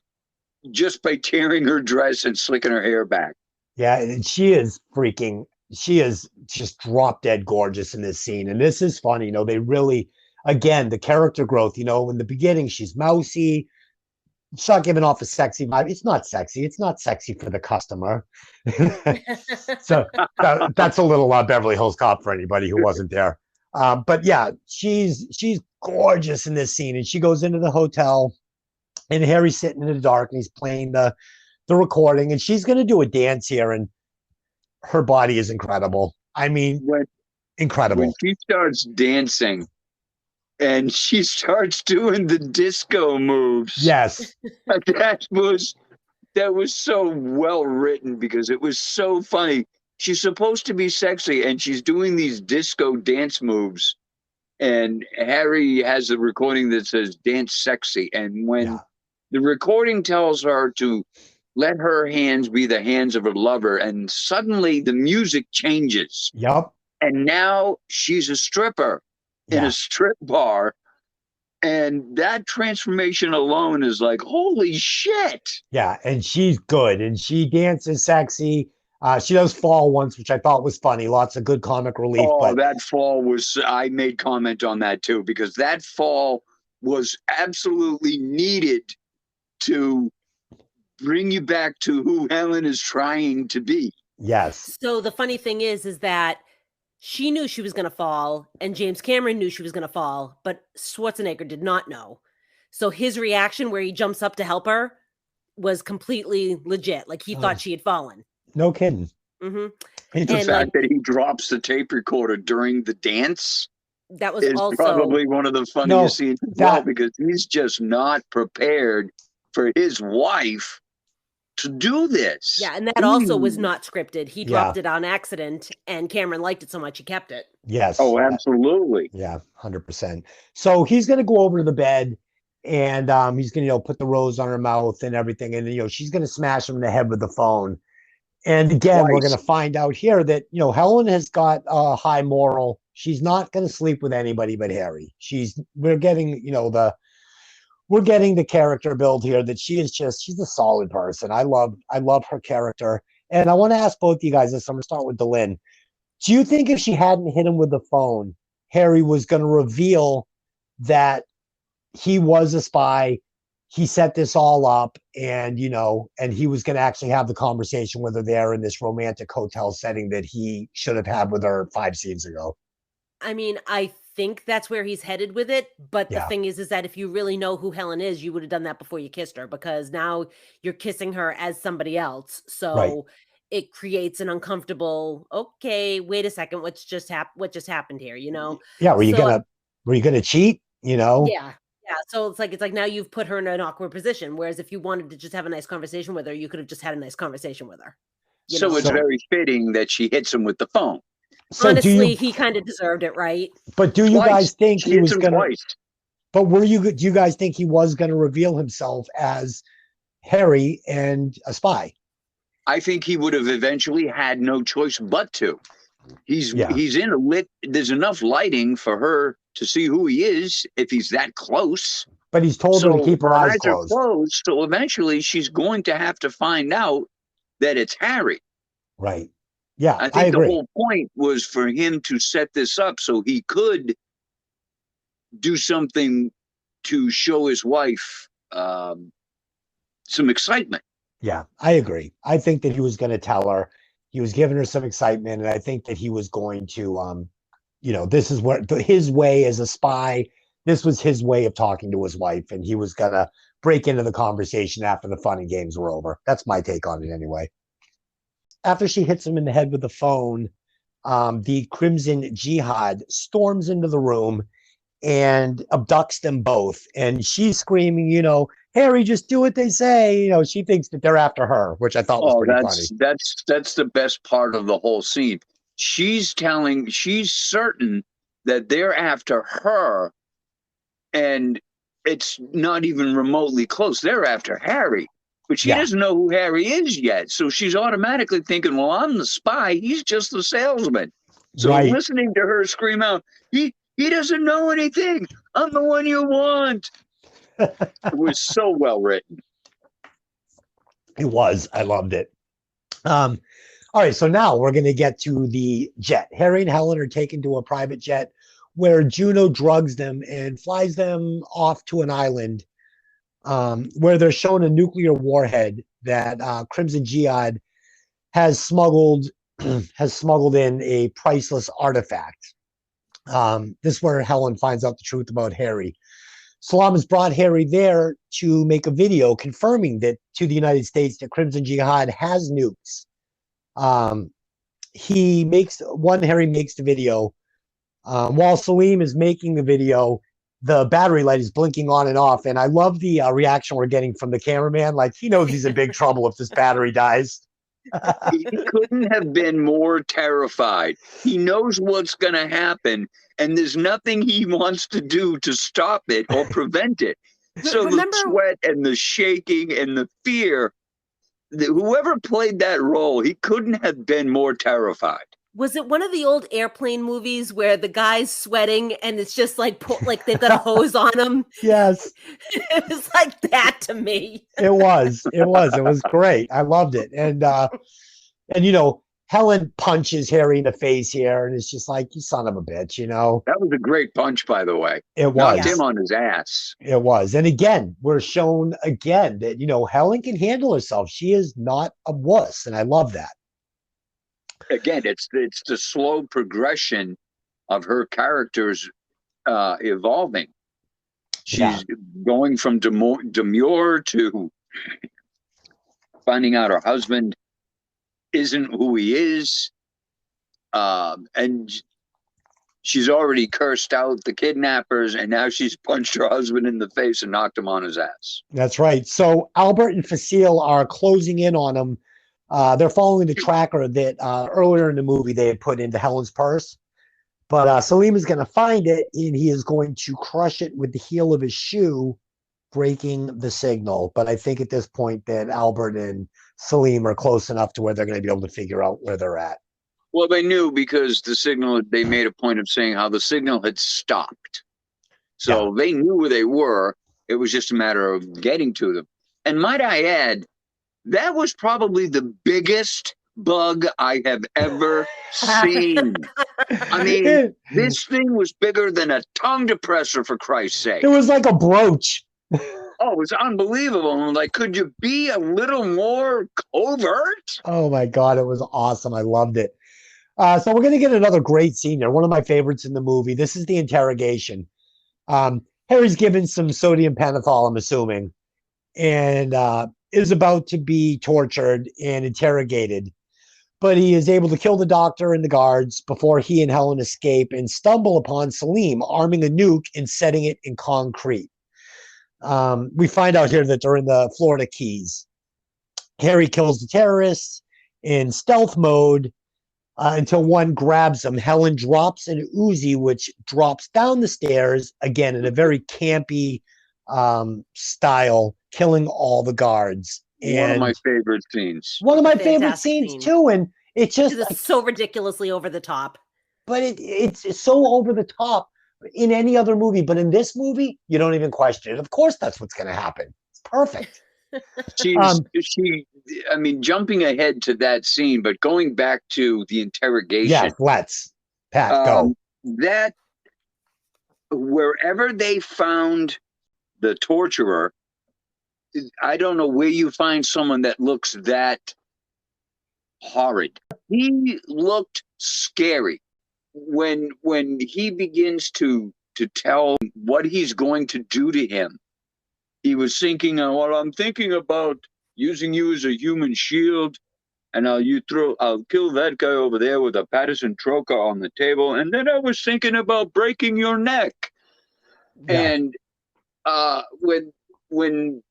just by tearing her dress and slicking her hair back. Yeah, and she is just drop dead gorgeous in this scene. And this is funny, they really, again, the character growth, in the beginning, she's mousy. She's not giving off a sexy vibe. It's not sexy. It's not sexy for the customer. So that's a little Beverly Hills Cop for anybody who wasn't there. But yeah, she's gorgeous in this scene, and she goes into the hotel, and Harry's sitting in the dark, and he's playing the recording, and she's going to do a dance here, and her body is incredible. I mean, incredible. When she starts dancing, and she starts doing the disco moves. Yes, that was so well written because it was so funny. She's supposed to be sexy, and she's doing these disco dance moves. And Harry has a recording that says "dance sexy," and when the recording tells her to let her hands be the hands of her lover, and suddenly the music changes. Yep. And now she's a stripper in a strip bar, and that transformation alone is like, holy shit. Yeah, and she's good, and she dances sexy. She does fall once, which I thought was funny. Lots of good comic relief. Oh, that fall I made comment on that too, because that fall was absolutely needed to bring you back to who Helen is trying to be. Yes. So the funny thing is that she knew she was going to fall, and James Cameron knew she was going to fall, but Schwarzenegger did not know. So his reaction where he jumps up to help her was completely legit. Like he thought she had fallen. No kidding. Mm-hmm. The fact that he drops the tape recorder during the dance that was is also probably one of the funniest scenes as well, because he's just not prepared for his wife to do this. Yeah, and that also was not scripted. He dropped it on accident, and Cameron liked it so much he kept it. Yes. Oh, absolutely. Yeah, 100%. So he's going to go over to the bed, and he's going to put the rose on her mouth and everything, and she's going to smash him in the head with the phone. And again, we're going to find out here that Helen has got a high moral. She's not going to sleep with anybody but Harry. We're getting the character build here that she's a solid person. I love her character. And I want to ask both of you guys this. I'm going to start with Delyn. Do you think if she hadn't hit him with the phone, Harry was going to reveal that he was a spy, he set this all up, and and he was going to actually have the conversation with her there in this romantic hotel setting that he should have had with her 5 scenes ago? I mean, I think that's where he's headed with it. But the thing is that if you really know who Helen is, you would have done that before you kissed her, because now you're kissing her as somebody else. So it creates an uncomfortable, okay, wait a second, what just happened here, Yeah, were you gonna cheat? Yeah. Yeah. So it's like now you've put her in an awkward position. Whereas if you wanted to just have a nice conversation with her, you could have just had a nice conversation with her. So it's very fitting that she hits him with the phone. So honestly, he kind of deserved it, right? But do you guys think he was gonna? Twice. But do you guys think he was gonna reveal himself as Harry and a spy? I think he would have eventually had no choice but to. He's in a lit. There's enough lighting for her to see who he is if he's that close. But he's told her to keep her eyes are closed. So eventually she's going to have to find out that it's Harry. Right. Yeah, I think agree. the whole point was for him to set this up so he could do something to show his wife some excitement. Yeah, I agree. I think that he was going to tell her. He was giving her some excitement, and I think that he was going to, this is what his way as a spy. This was his way of talking to his wife, and he was going to break into the conversation after the fun and games were over. That's my take on it anyway. After she hits him in the head with the phone, the Crimson Jihad storms into the room and abducts them both. And she's screaming, Harry, just do what they say. She thinks that they're after her, which I thought was pretty funny. That's the best part of the whole scene. She's certain that they're after her, and it's not even remotely close. They're after Harry, but she doesn't know who Harry is yet. So she's automatically thinking, well, I'm the spy. He's just the salesman. So listening to her scream out, he doesn't know anything. I'm the one you want. It was so well written. It was. I loved it. All right. So now we're going to get to the jet. Harry and Helen are taken to a private jet where Juno drugs them and flies them off to an island where they're shown a nuclear warhead that Crimson Jihad has smuggled in a priceless artifact. This is where Helen finds out the truth about Harry. Salam has brought Harry there to make a video confirming that to the United States that Crimson Jihad has nukes. Harry makes the video. While Salim is making the video, the battery light is blinking on and off. And I love the reaction we're getting from the cameraman. Like, he knows he's in big trouble if this battery dies. He couldn't have been more terrified. He knows what's going to happen, and there's nothing he wants to do to stop it or prevent it. So the sweat and the shaking and the fear, whoever played that role, he couldn't have been more terrified. Was it one of the old airplane movies where the guy's sweating and it's just like they've got a hose on him? Yes. It was like that to me. It was great. I loved it. And Helen punches Harry in the face here, and it's just like, you son of a bitch, That was a great punch, by the way. It was. Knocked him on his ass. It was. And again, we're shown again that, Helen can handle herself. She is not a wuss, and I love that. Again, it's the slow progression of her characters evolving. She's going from demure to finding out her husband isn't who he is, and she's already cursed out the kidnappers, and now she's punched her husband in the face and knocked him on his ass. That's right. So Albert and Facile are closing in on him. They're following the tracker that earlier in the movie they had put into Helen's purse. But Salim is going to find it, and he is going to crush it with the heel of his shoe, breaking the signal. But I think at this point that Albert and Salim are close enough to where they're going to be able to figure out where they're at. Well, they knew because the signal, they made a point of saying how the signal had stopped. So they knew where they were. It was just a matter of getting to them. And might I add, that was probably the biggest bug I have ever seen. I mean, this thing was bigger than a tongue depressor, for Christ's sake. It was like a brooch. Oh, it was unbelievable. I'm like, could you be a little more covert? Oh my God, it was awesome. I loved it. So we're going to get another great scene there. One of my favorites in the movie. This is the interrogation. Harry's given some sodium pentothal, I'm assuming, and is about to be tortured and interrogated. But he is able to kill the doctor and the guards before he and Helen escape and stumble upon Salim arming a nuke and setting it in concrete. We find out here that they're in the Florida Keys. Harry kills the terrorists in stealth mode until one grabs him. Helen drops an Uzi, which drops down the stairs, again, in a very campy style, killing all the guards. And one of my favorite scenes. One of my favorite scenes too, and it's just so ridiculously over the top. But it's so over the top in any other movie, but in this movie, you don't even question it. Of course, that's what's going to happen. It's perfect. I mean, jumping ahead to that scene, but going back to the interrogation. Yes, let's. Pat, go. That wherever they found the torturer, I don't know where you find someone that looks that horrid. He looked scary when he begins to tell what he's going to do to him. He was thinking, well, I'm thinking about using you as a human shield, and I'll kill that guy over there with a Patterson trocar on the table, and then I was thinking about breaking your neck. Yeah. And when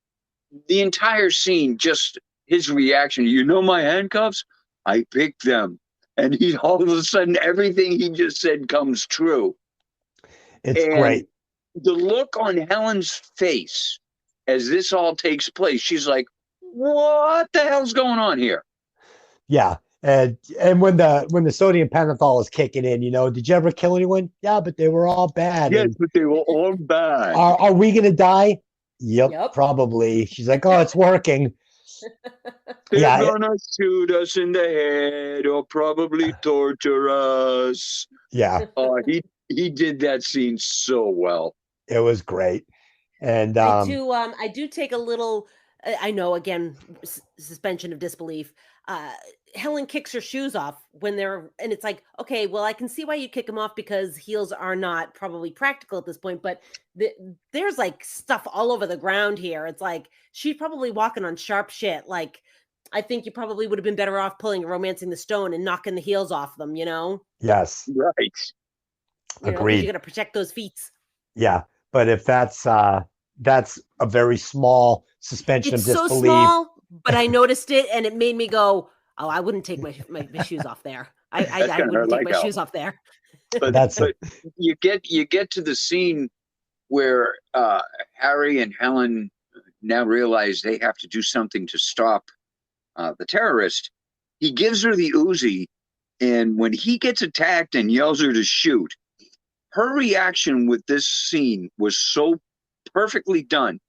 the entire scene, just his reaction, my handcuffs? I picked them. And he all of a sudden, everything he just said comes true. It's And great. the look on Helen's face as this all takes place, she's like, what the hell's going on here? Yeah. And when the sodium pentothal is kicking in, did you ever kill anyone? Yeah, but they were all bad. Yes, And but they were all bad. are we gonna die? Yep, Yep. probably. She's like, oh, it's working. They're gonna shoot us in the head or probably torture us. Yeah. Oh, he did that scene so well. It was great. And I do take a little. I know, again, suspension of disbelief. Helen kicks her shoes off and it's like, okay, well, I can see why you kick them off because heels are not probably practical at this point, but there's like stuff all over the ground here. It's like she's probably walking on sharp shit. Like, I think you probably would have been better off pulling Romancing the Stone and knocking the heels off them, Yes. Right. Agreed. You got to protect those feet. Yeah. But if that's a very small suspension It's of so disbelief. small, but I noticed it and it made me go, oh, I wouldn't take my shoes off there. I wouldn't take my shoes off there. But you get to the scene where Harry and Helen now realize they have to do something to stop the terrorist. He gives her the Uzi, and when he gets attacked and yells her to shoot, her reaction with this scene was so perfectly done.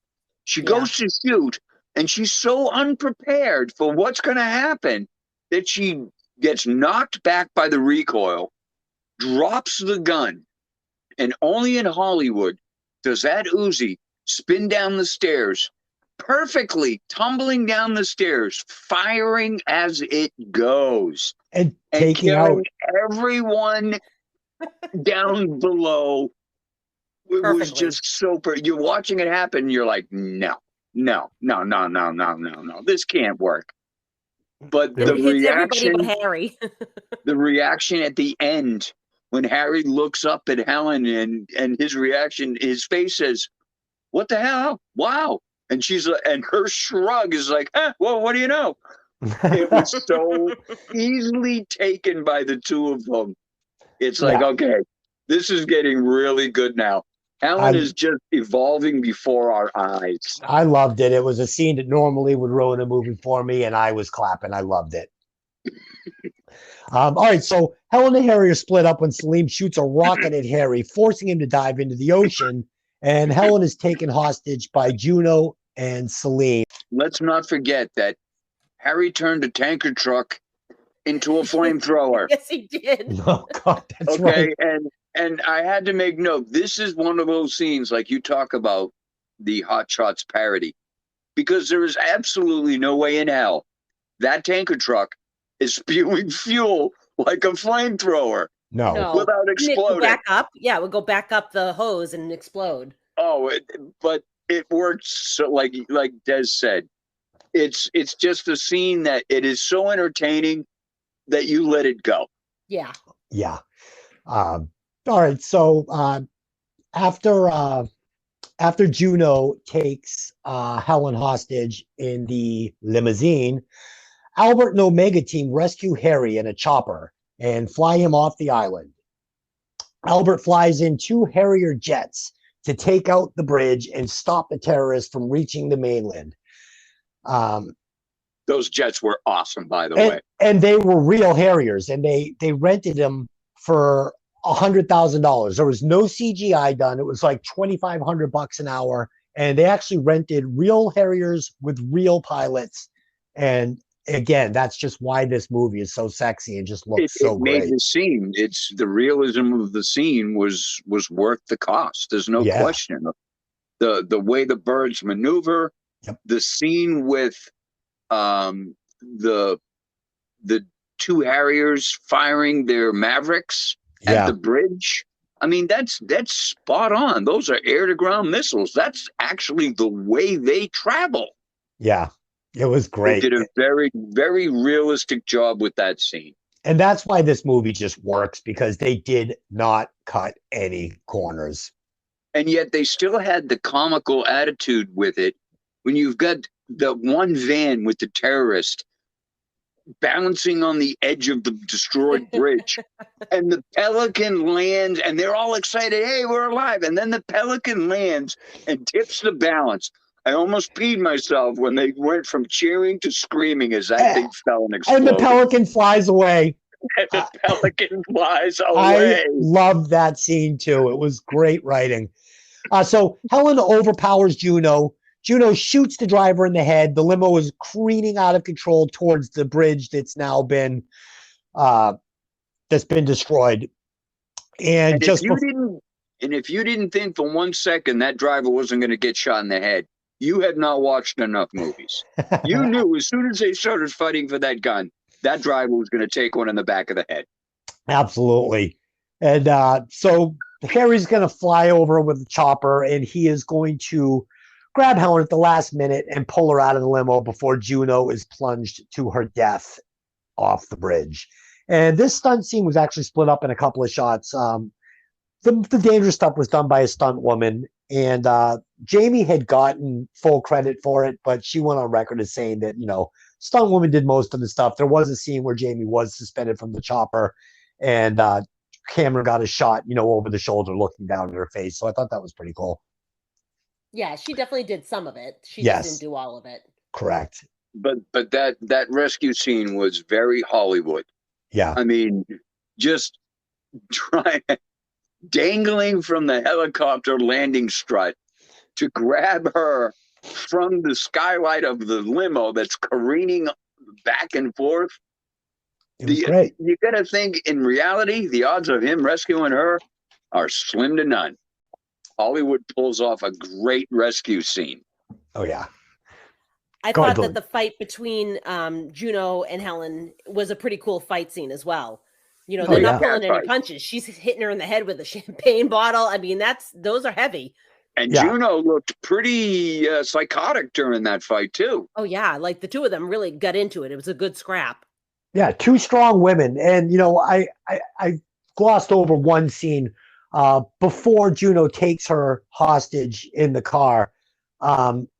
She goes to shoot, and she's so unprepared for what's going to happen that she gets knocked back by the recoil, drops the gun, and only in Hollywood does that Uzi spin down the stairs, perfectly tumbling down the stairs, firing as it goes, and taking out everyone down below. It was just so you're watching it happen, and you're like, no, this can't work. But the reaction, but Harry. the reaction at the end when Harry looks up at Helen and his reaction, his face says, "What the hell? Wow!" And and her shrug is like, "Well, what do you know?" It was so easily taken by the two of them. It's like, okay, this is getting really good now. Helen is just evolving before our eyes. I loved it. It was a scene that normally would ruin a movie for me, and I was clapping. I loved it. All right, so Helen and Harry are split up when Salim shoots a rocket at Harry, forcing him to dive into the ocean, and Helen is taken hostage by Juno and Salim. Let's not forget that Harry turned a tanker truck into a flamethrower. Yes, he did. Oh, God, that's right. And I had to make note, this is one of those scenes like you talk about the Hot Shots parody, because there is absolutely no way in hell that tanker truck is spewing fuel like a flamethrower. No. Without exploding. Back up. Yeah, it would go back up the hose and explode. Oh, but it works so, like Des said. It's just a scene that it is so entertaining that you let it go. Yeah. Yeah. All right. So after Juno takes Helen hostage in the limousine, Albert and Omega team rescue Harry in a chopper and fly him off the island. Albert flies in 2 Harrier jets to take out the bridge and stop the terrorists from reaching the mainland. Those jets were awesome, by the way. And they were real Harriers, and they rented them for $100,000. There was no CGI done. It was like $2,500 an hour, and they actually rented real Harriers with real pilots. And again, that's just why this movie is so sexy and just looks so great. It made the scene. It's the realism of the scene was worth the cost. There's no question. The way the birds maneuver, The scene with the two Harriers firing their Mavericks at the bridge. I mean, that's spot on. Those are air-to-ground missiles. That's actually the way they travel. Yeah, it was great. They did a very, very realistic job with that scene. And that's why this movie just works, because they did not cut any corners. And yet they still had the comical attitude with it. When you've got the one van with the terrorist balancing on the edge of the destroyed bridge, and the Pelican lands, and they're all excited, hey, we're alive. And then the Pelican lands and tips the balance. I almost peed myself when they went from cheering to screaming as that thing fell and exploded. And the Pelican flies away. And the Pelican flies away. I loved that scene too. It was great writing. So Helen overpowers Juno. Juno shoots the driver in the head. The limo is careening out of control towards the bridge that's now been destroyed. And just if you didn't think for 1 second that driver wasn't going to get shot in the head, you had not watched enough movies. You knew as soon as they started fighting for that gun, that driver was going to take one in the back of the head. Absolutely. And so Harry's going to fly over with the chopper, and he is going to grab Helen at the last minute and pull her out of the limo before Juno is plunged to her death off the bridge. And this stunt scene was actually split up in a couple of shots. The dangerous stuff was done by a stunt woman, and Jamie had gotten full credit for it, but she went on record as saying that, stunt woman did most of the stuff. There was a scene where Jamie was suspended from the chopper, and Cameron got a shot, over the shoulder looking down at her face. So I thought that was pretty cool. Yeah, she definitely did some of it. She just didn't do all of it. Correct. But that rescue scene was very Hollywood. Yeah. I mean, just dangling from the helicopter landing strut to grab her from the skylight of the limo that's careening back and forth. It was great. You got to think, in reality, the odds of him rescuing her are slim to none. Hollywood pulls off a great rescue scene. Oh, yeah. I thought that the fight between Juno and Helen was a pretty cool fight scene as well. They're not pulling any punches. She's hitting her in the head with a champagne bottle. I mean, those are heavy. And Juno looked pretty psychotic during that fight, too. Oh, yeah. Like the two of them really got into it. It was a good scrap. Yeah, two strong women. And, I glossed over one scene before Juno takes her hostage in the car.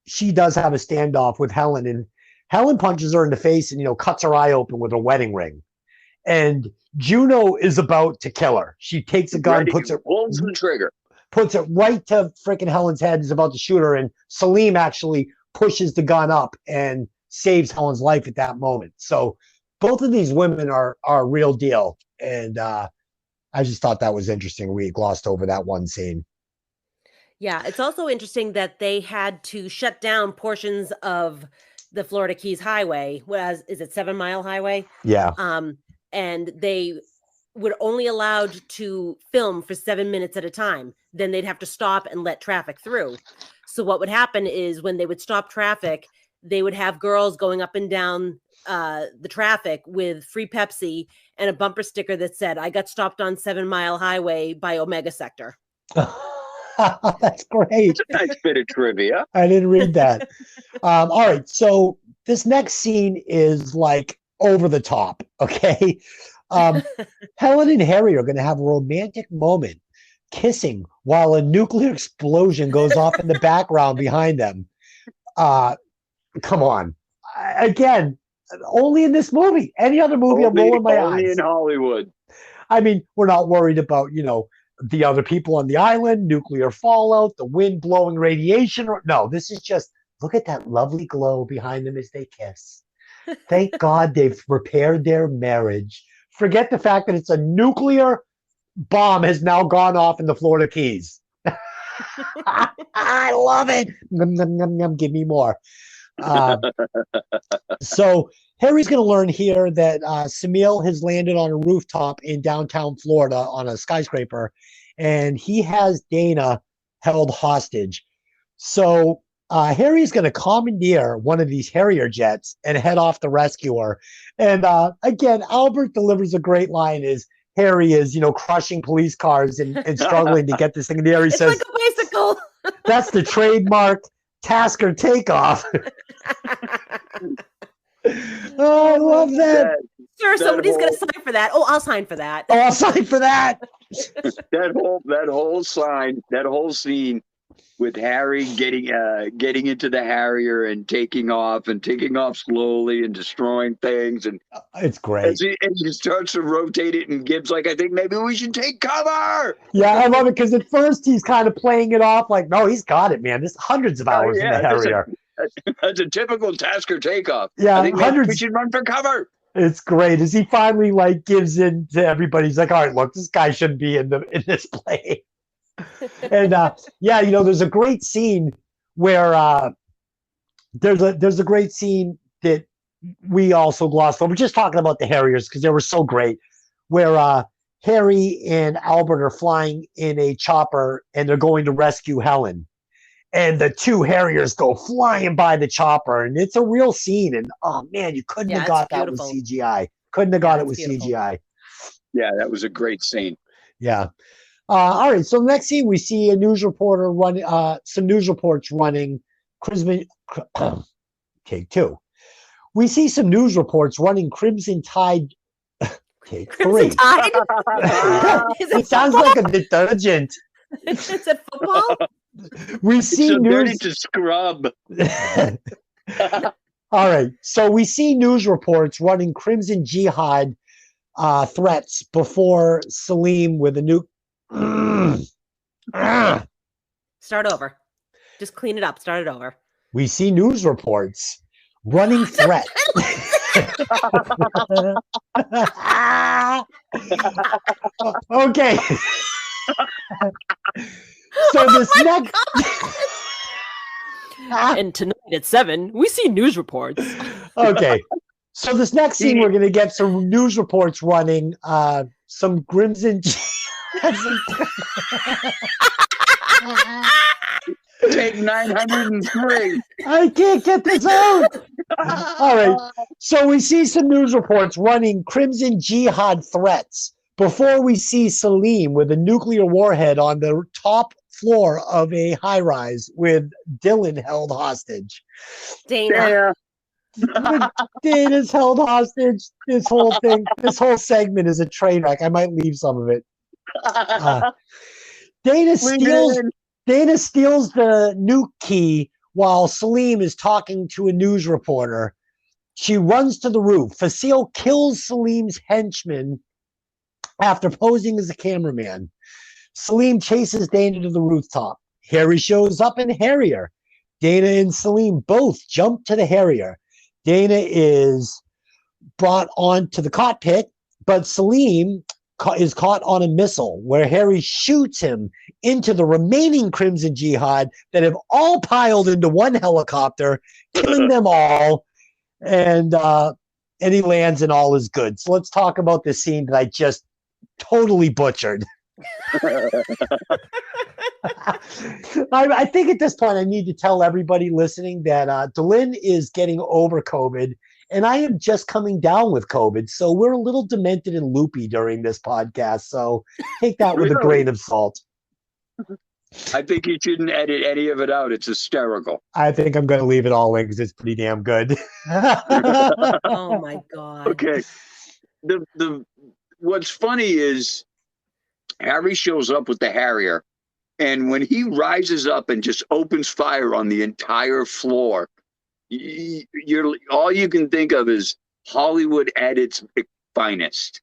She does have a standoff with Helen, and Helen punches her in the face and, cuts her eye open with a wedding ring. And Juno is about to kill her. She takes a gun, pulls the trigger, puts it right to freaking Helen's head, is about to shoot her. And Salim actually pushes the gun up and saves Helen's life at that moment. So both of these women are real deal. And I just thought that was interesting. We glossed over that one scene. Yeah, it's also interesting that they had to shut down portions of the Florida Keys Highway. Is it 7 Mile Highway? Yeah. And they were only allowed to film for 7 minutes at a time. Then they'd have to stop and let traffic through. So what would happen is when they would stop traffic, they would have girls going up and down the traffic with free Pepsi and a bumper sticker that said, "I got stopped on 7 Mile Highway by Omega Sector." That's great. That's a nice bit of trivia. I didn't read that. All right. So this next scene is like over the top. Okay. Helen and Harry are going to have a romantic moment kissing while a nuclear explosion goes off in the background behind them. Come on. Again, only in this movie. Any other movie, I'm rolling my eyes. Only in Hollywood. I mean, we're not worried about, the other people on the island, nuclear fallout, the wind blowing radiation. No, this is just, look at that lovely glow behind them as they kiss. Thank God they've repaired their marriage. Forget the fact that it's a nuclear bomb has now gone off in the Florida Keys. I love it. Nom, nom, nom, nom, give me more. So Harry's going to learn here that Samil has landed on a rooftop in downtown Florida on a skyscraper, and he has Dana held hostage. So Harry's going to commandeer one of these Harrier jets and head off to rescue her. And again, Albert delivers a great line is Harry is, crushing police cars and struggling to get this thing in the air. He says, like a bicycle. That's the trademark Tasker takeoff. Oh, I love that. Sure, somebody's going to sign for that. Oh, I'll sign for that. Oh, I'll sign for that. that whole scene with Harry getting into the Harrier and taking off slowly and destroying things, and it's great. And he starts to rotate it, and Gibbs like, I think maybe we should take cover. Yeah, I love it because at first he's kind of playing it off like, no, he's got it, man. There's hundreds of hours in the Harrier. That's a typical Tasker takeoff. Yeah, I think maybe we should run for cover. It's great as he finally gives in to everybody. He's like, all right, look, this guy shouldn't be in this plane. And there's a great scene where there's a great scene that we also glossed over. We're just talking about the Harriers because they were so great. Where Harry and Albert are flying in a chopper and they're going to rescue Helen. And the two Harriers go flying by the chopper, and it's a real scene. And oh man, you couldn't have got that with CGI. Couldn't have got it with beautiful CGI. Yeah, that was a great scene. Yeah. All right. So next scene, we see a news reporter running. Some news reports running. Take two. We see some news reports running Crimson Tide. Take three. Tide? It sounds like a detergent. Is it football? We see news to scrub. All right. So we see news reports running Crimson Jihad threats before Salim with a nuke. Start over. Just clean it up. Start it over. We see news reports running threats. Okay. So this next and tonight at 7, we see news reports. Okay. So this next scene, we're going to get some news reports running. Some Crimson. Take 903. I can't get this out. All right. So we see some news reports running Crimson Jihad threats before we see Salim with a nuclear warhead on the top floor of a high-rise with Dylan held hostage. Dana. Dana's held hostage. This whole segment is a train wreck. I might leave some of it. Dana steals the nuke key while Salim is talking to a news reporter. She runs to the roof. Facile kills Salim's henchman after posing as a cameraman. Salim chases Dana to the rooftop. Harry shows up in Harrier. Dana and Salim both jump to the Harrier. Dana is brought onto the cockpit, but Salim is caught on a missile where Harry shoots him into the remaining Crimson Jihad that have all piled into one helicopter, killing them all, and he lands and all is good. So let's talk about this scene that I just totally butchered. I think at this point I need to tell everybody listening that Dylan is getting over COVID, and I am just coming down with COVID. So we're a little demented and loopy during this podcast. So take that with a grain of salt. I think you shouldn't edit any of it out. It's hysterical. I think I'm going to leave it all in because it's pretty damn good. Oh my God. Okay. The what's funny is Harry shows up with the Harrier, and when he rises up and just opens fire on the entire floor, you're all you can think of is Hollywood at its finest.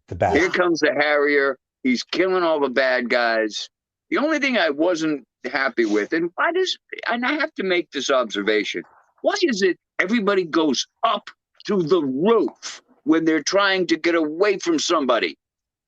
The best. Here comes the Harrier. He's killing all the bad guys. The only thing I wasn't happy with, and I have to make this observation, why is it everybody goes up to the roof when they're trying to get away from somebody?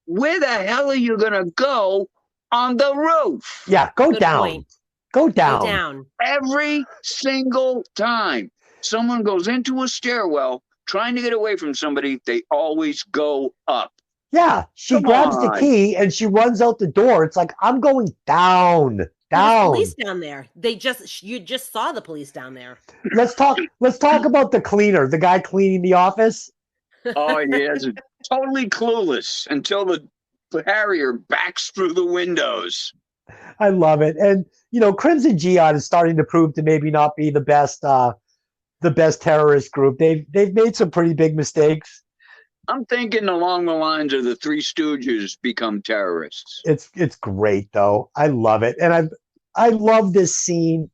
Where the hell are you going to go on the roof? Yeah, go down. Go down. Every single time someone goes into a stairwell trying to get away from somebody, they always go up. Yeah, she grabs the key and she runs out the door. It's like, I'm going down. Down. Police down there. You just saw the police down there. Let's talk about the cleaner, the guy cleaning the office. Oh, yes, totally clueless until the Harrier backs through the windows. I love it. And Crimson Jihad is starting to prove to maybe not be the best terrorist group. They've made some pretty big mistakes. I'm thinking along the lines of the Three Stooges become terrorists. It's great though. I love it. And I love this scene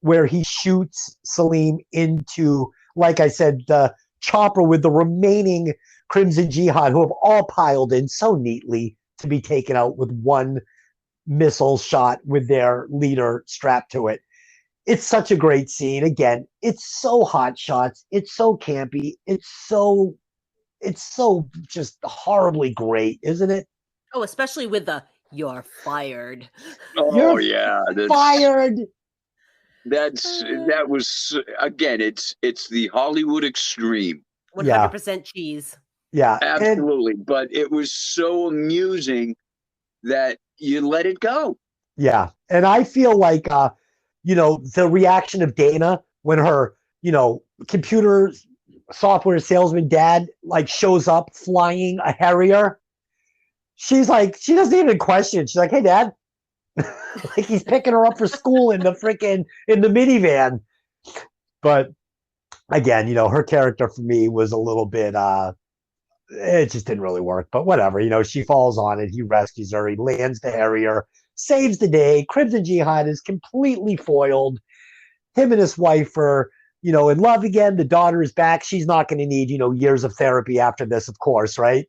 where he shoots Salim into, like I said, the chopper with the remaining Crimson Jihad, who have all piled in so neatly to be taken out with one missile shot with their leader strapped to it. It's such a great scene. Again, it's so hot shots. It's so campy. It's so just horribly great, isn't it? Oh, especially with the "you're fired." Oh, yeah, fired. That was, again, it's the Hollywood extreme. 100% cheese. Yeah, absolutely. But it was so amusing that you let it go. Yeah, and I feel like the reaction of Dana when her computer software salesman dad shows up flying a Harrier. She's like, she doesn't even question. She's like, "Hey, Dad." Like he's picking her up for school in the minivan. But again, her character for me was a little bit it just didn't really work, but whatever. She falls on it, he rescues her, he lands the Harrier, saves the day. Crimson Jihad is completely foiled. Him and his wife are in love again. The daughter is back. She's not going to need years of therapy after this, of course, right?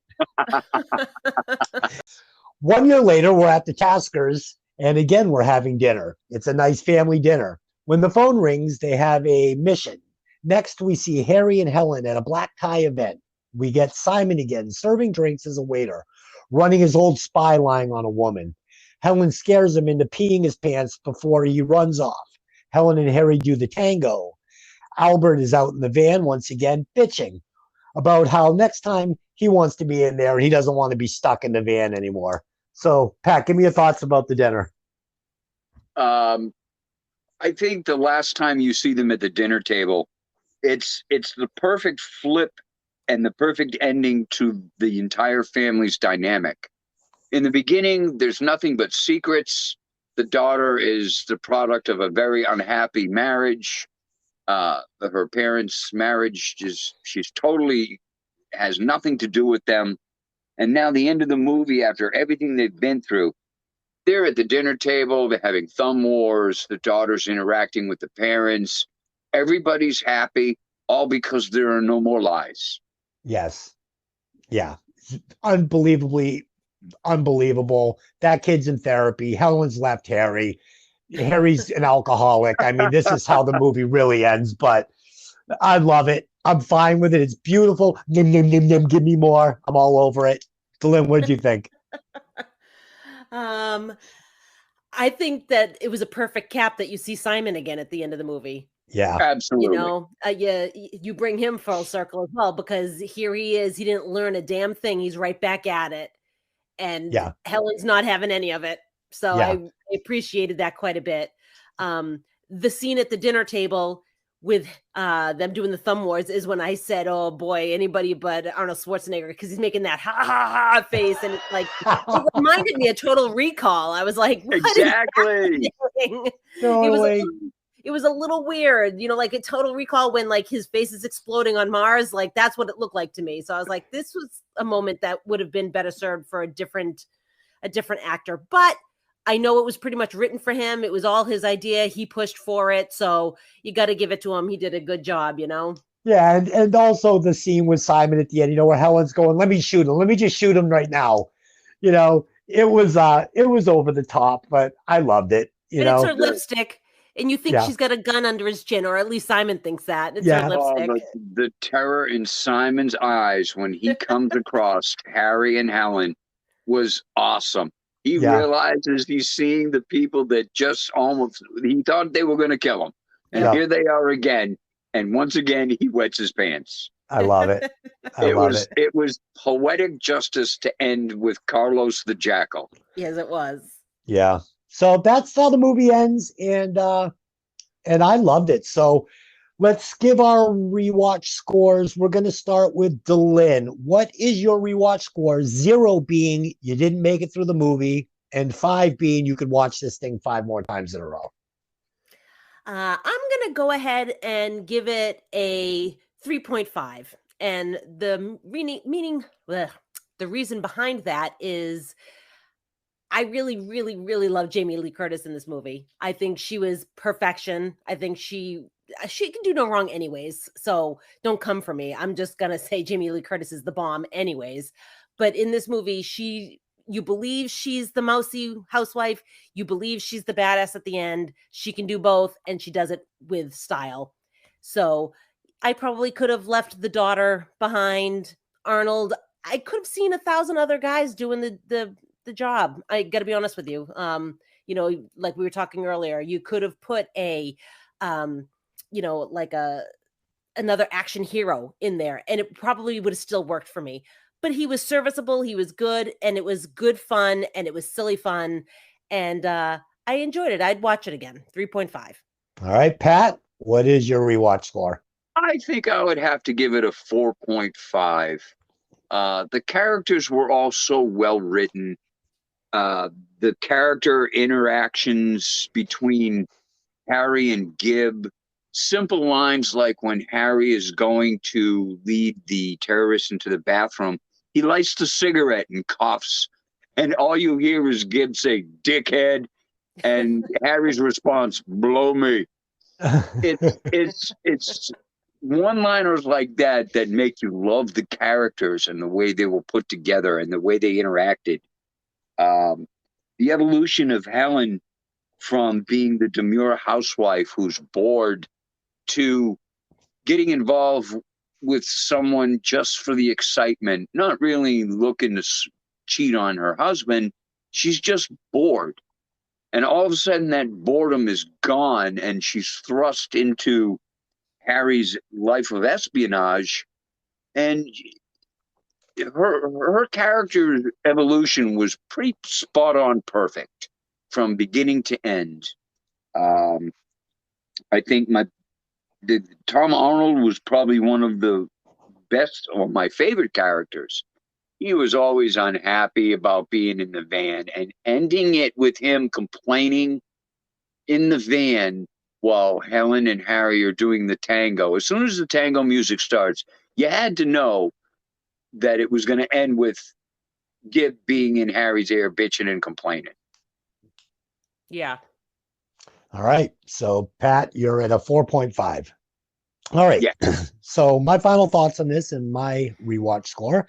1 year later, we're at the Taskers. And again, we're having dinner. It's a nice family dinner. When the phone rings, they have a mission. Next, we see Harry and Helen at a black tie event. We get Simon again, serving drinks as a waiter, running his old spy lying on a woman. Helen scares him into peeing his pants before he runs off. Helen and Harry do the tango. Albert is out in the van once again, bitching about how next time he wants to be in there and he doesn't want to be stuck in the van anymore. So, Pat, give me your thoughts about the dinner. I think the last time you see them at the dinner table, it's the perfect flip and the perfect ending to the entire family's dynamic. In the beginning, there's nothing but secrets. The daughter is the product of a very unhappy marriage. Her parents' marriage she's totally has nothing to do with them. And now the end of the movie, after everything they've been through, they're at the dinner table, they're having thumb wars, the daughter's interacting with the parents. Everybody's happy, all because there are no more lies. Yes. Yeah. Unbelievable. That kid's in therapy. Helen's left Harry. Harry's an alcoholic. I mean, this is how the movie really ends, but I love it. I'm fine with it. It's beautiful. Nim, nim, nim, nim. Give me more. I'm all over it. Lynn, what did you think? I think that it was a perfect cap that you see Simon again at the end of the movie. Yeah, absolutely. You bring him full circle as well, because here he is. He didn't learn a damn thing. He's right back at it. And Helen's not having any of it. So I appreciated that quite a bit. The scene at the dinner table with them doing the thumb wars is when I said, "Oh boy, anybody but Arnold Schwarzenegger," because he's making that ha ha ha face, and it's like it reminded me of Total Recall. I was like, what exactly. Totally. It was a little weird, like a Total Recall when his face is exploding on Mars. Like that's what it looked like to me. So I was like, this was a moment that would have been better served for a different actor, but I know it was pretty much written for him. It was all his idea. He pushed for it. So you got to give it to him. He did a good job, Yeah. And also the scene with Simon at the end, where Helen's going, "Let me shoot him. Let me just shoot him right now." It was over the top, but I loved it. It's her lipstick. And you think she's got a gun under his chin, or at least Simon thinks that. It's her lipstick. The terror in Simon's eyes when he comes across Harry and Helen was awesome. He realizes he's seeing the people that just he thought they were going to kill him. And here they are again. And once again, he wets his pants. I love it. It was poetic justice to end with Carlos the Jackal. Yes, it was. Yeah. So that's how the movie ends, and I loved it. So let's give our rewatch scores. We're going to start with Delin. What is your rewatch score? 0 being you didn't make it through the movie, and 5 being you could watch this thing 5 more times in a row. I'm going to go ahead and give it a 3.5. And the the reason behind that is I really, really, really love Jamie Lee Curtis in this movie. I think she was perfection. I think she can do no wrong anyways. So don't come for me. I'm just going to say Jamie Lee Curtis is the bomb anyways. But in this movie, you believe she's the mousy housewife. You believe she's the badass at the end. She can do both, and she does it with style. So I probably could have left the daughter behind. Arnold, I could have seen 1,000 other guys doing the job. I got to be honest with you. Like we were talking earlier, you could have put another action hero in there, and it probably would have still worked for me. But he was serviceable, he was good, and it was good fun, and it was silly fun, and I enjoyed it. I'd watch it again. 3.5. All right, Pat, what is your rewatch score? I think I would have to give it a 4.5. The characters were all so well written. The character interactions between Harry and Gibb, simple lines like when Harry is going to lead the terrorists into the bathroom, he lights the cigarette and coughs, and all you hear is Gibb say, "Dickhead," and Harry's response, "Blow me." It's one-liners like that that make you love the characters and the way they were put together and the way they interacted. The evolution of Helen from being the demure housewife who's bored to getting involved with someone just for the excitement, not really looking to cheat on her husband. She's just bored. And all of a sudden that boredom is gone and she's thrust into Harry's life of espionage. And her character evolution was pretty spot on perfect from beginning to end. I think Tom Arnold was probably one of the best or my favorite characters. He was always unhappy about being in the van, and ending it with him complaining in the van while Helen and Harry are doing the tango. As soon as the tango music starts, you had to know that it was going to end with Gibb being in Harry's ear, bitching and complaining. Yeah. All right. So, Pat, you're at a 4.5. All right. Yeah. So, my final thoughts on this and my rewatch score.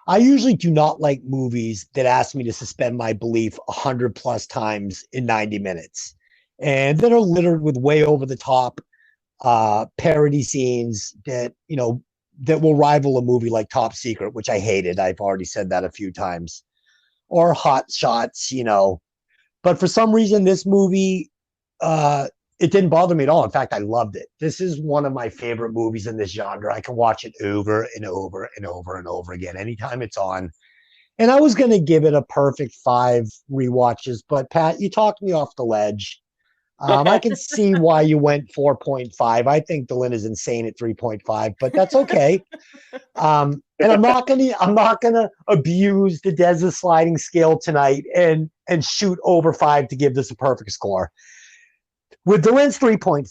I usually do not like movies that ask me to suspend my belief 100 plus times in 90 minutes and that are littered with way over the top parody scenes that, that will rival a movie like Top Secret, which I hated. I've already said that a few times. Or Hot Shots, But for some reason, this movie, it didn't bother me at all. In fact, I loved it. This is one of my favorite movies in this genre. I can watch it over and over and over and over again anytime it's on. And I was going to give it a perfect 5 rewatches, but Pat, you talked me off the ledge. I can see why you went 4.5. I think Delin is insane at 3.5, but that's okay. And I'm not gonna abuse the Deza sliding scale tonight and shoot over 5 to give this a perfect score. With Delin's 3.5,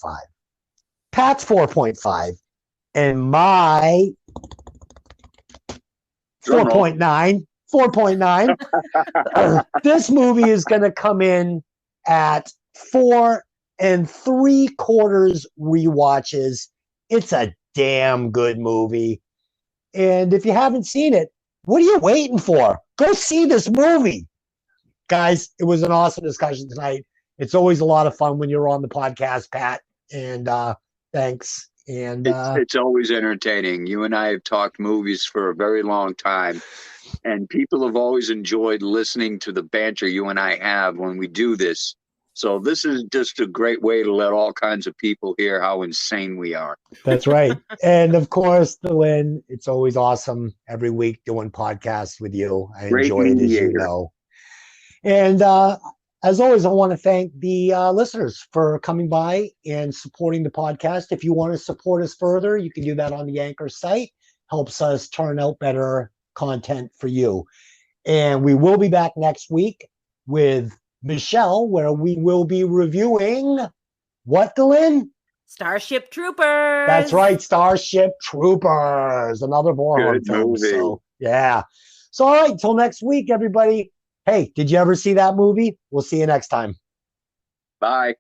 Pat's 4.5, and my 4.9. 4.9. This movie is going to come in at 4 3/4 rewatches. It's a damn good movie. And if you haven't seen it, what are you waiting for? Go see this movie. Guys, it was an awesome discussion tonight. It's always a lot of fun when you're on the podcast, Pat. And thanks. And it's always entertaining. You and I have talked movies for a very long time. And people have always enjoyed listening to the banter you and I have when we do this. So this is just a great way to let all kinds of people hear how insane we are. That's right. And of course, Delin, it's always awesome every week doing podcasts with you. I enjoy it, as you know. And As always, I want to thank the listeners for coming by and supporting the podcast. If you want to support us further, you can do that on the Anchor site. Helps us turn out better content for you. And we will be back next week with Michelle, where we will be reviewing what, Dylan? Starship Troopers. That's right, Starship Troopers, another Bornholm Good film. movie. So, yeah. So, all right, till next week, everybody. Hey, did you ever see that movie? We'll see you next time. Bye.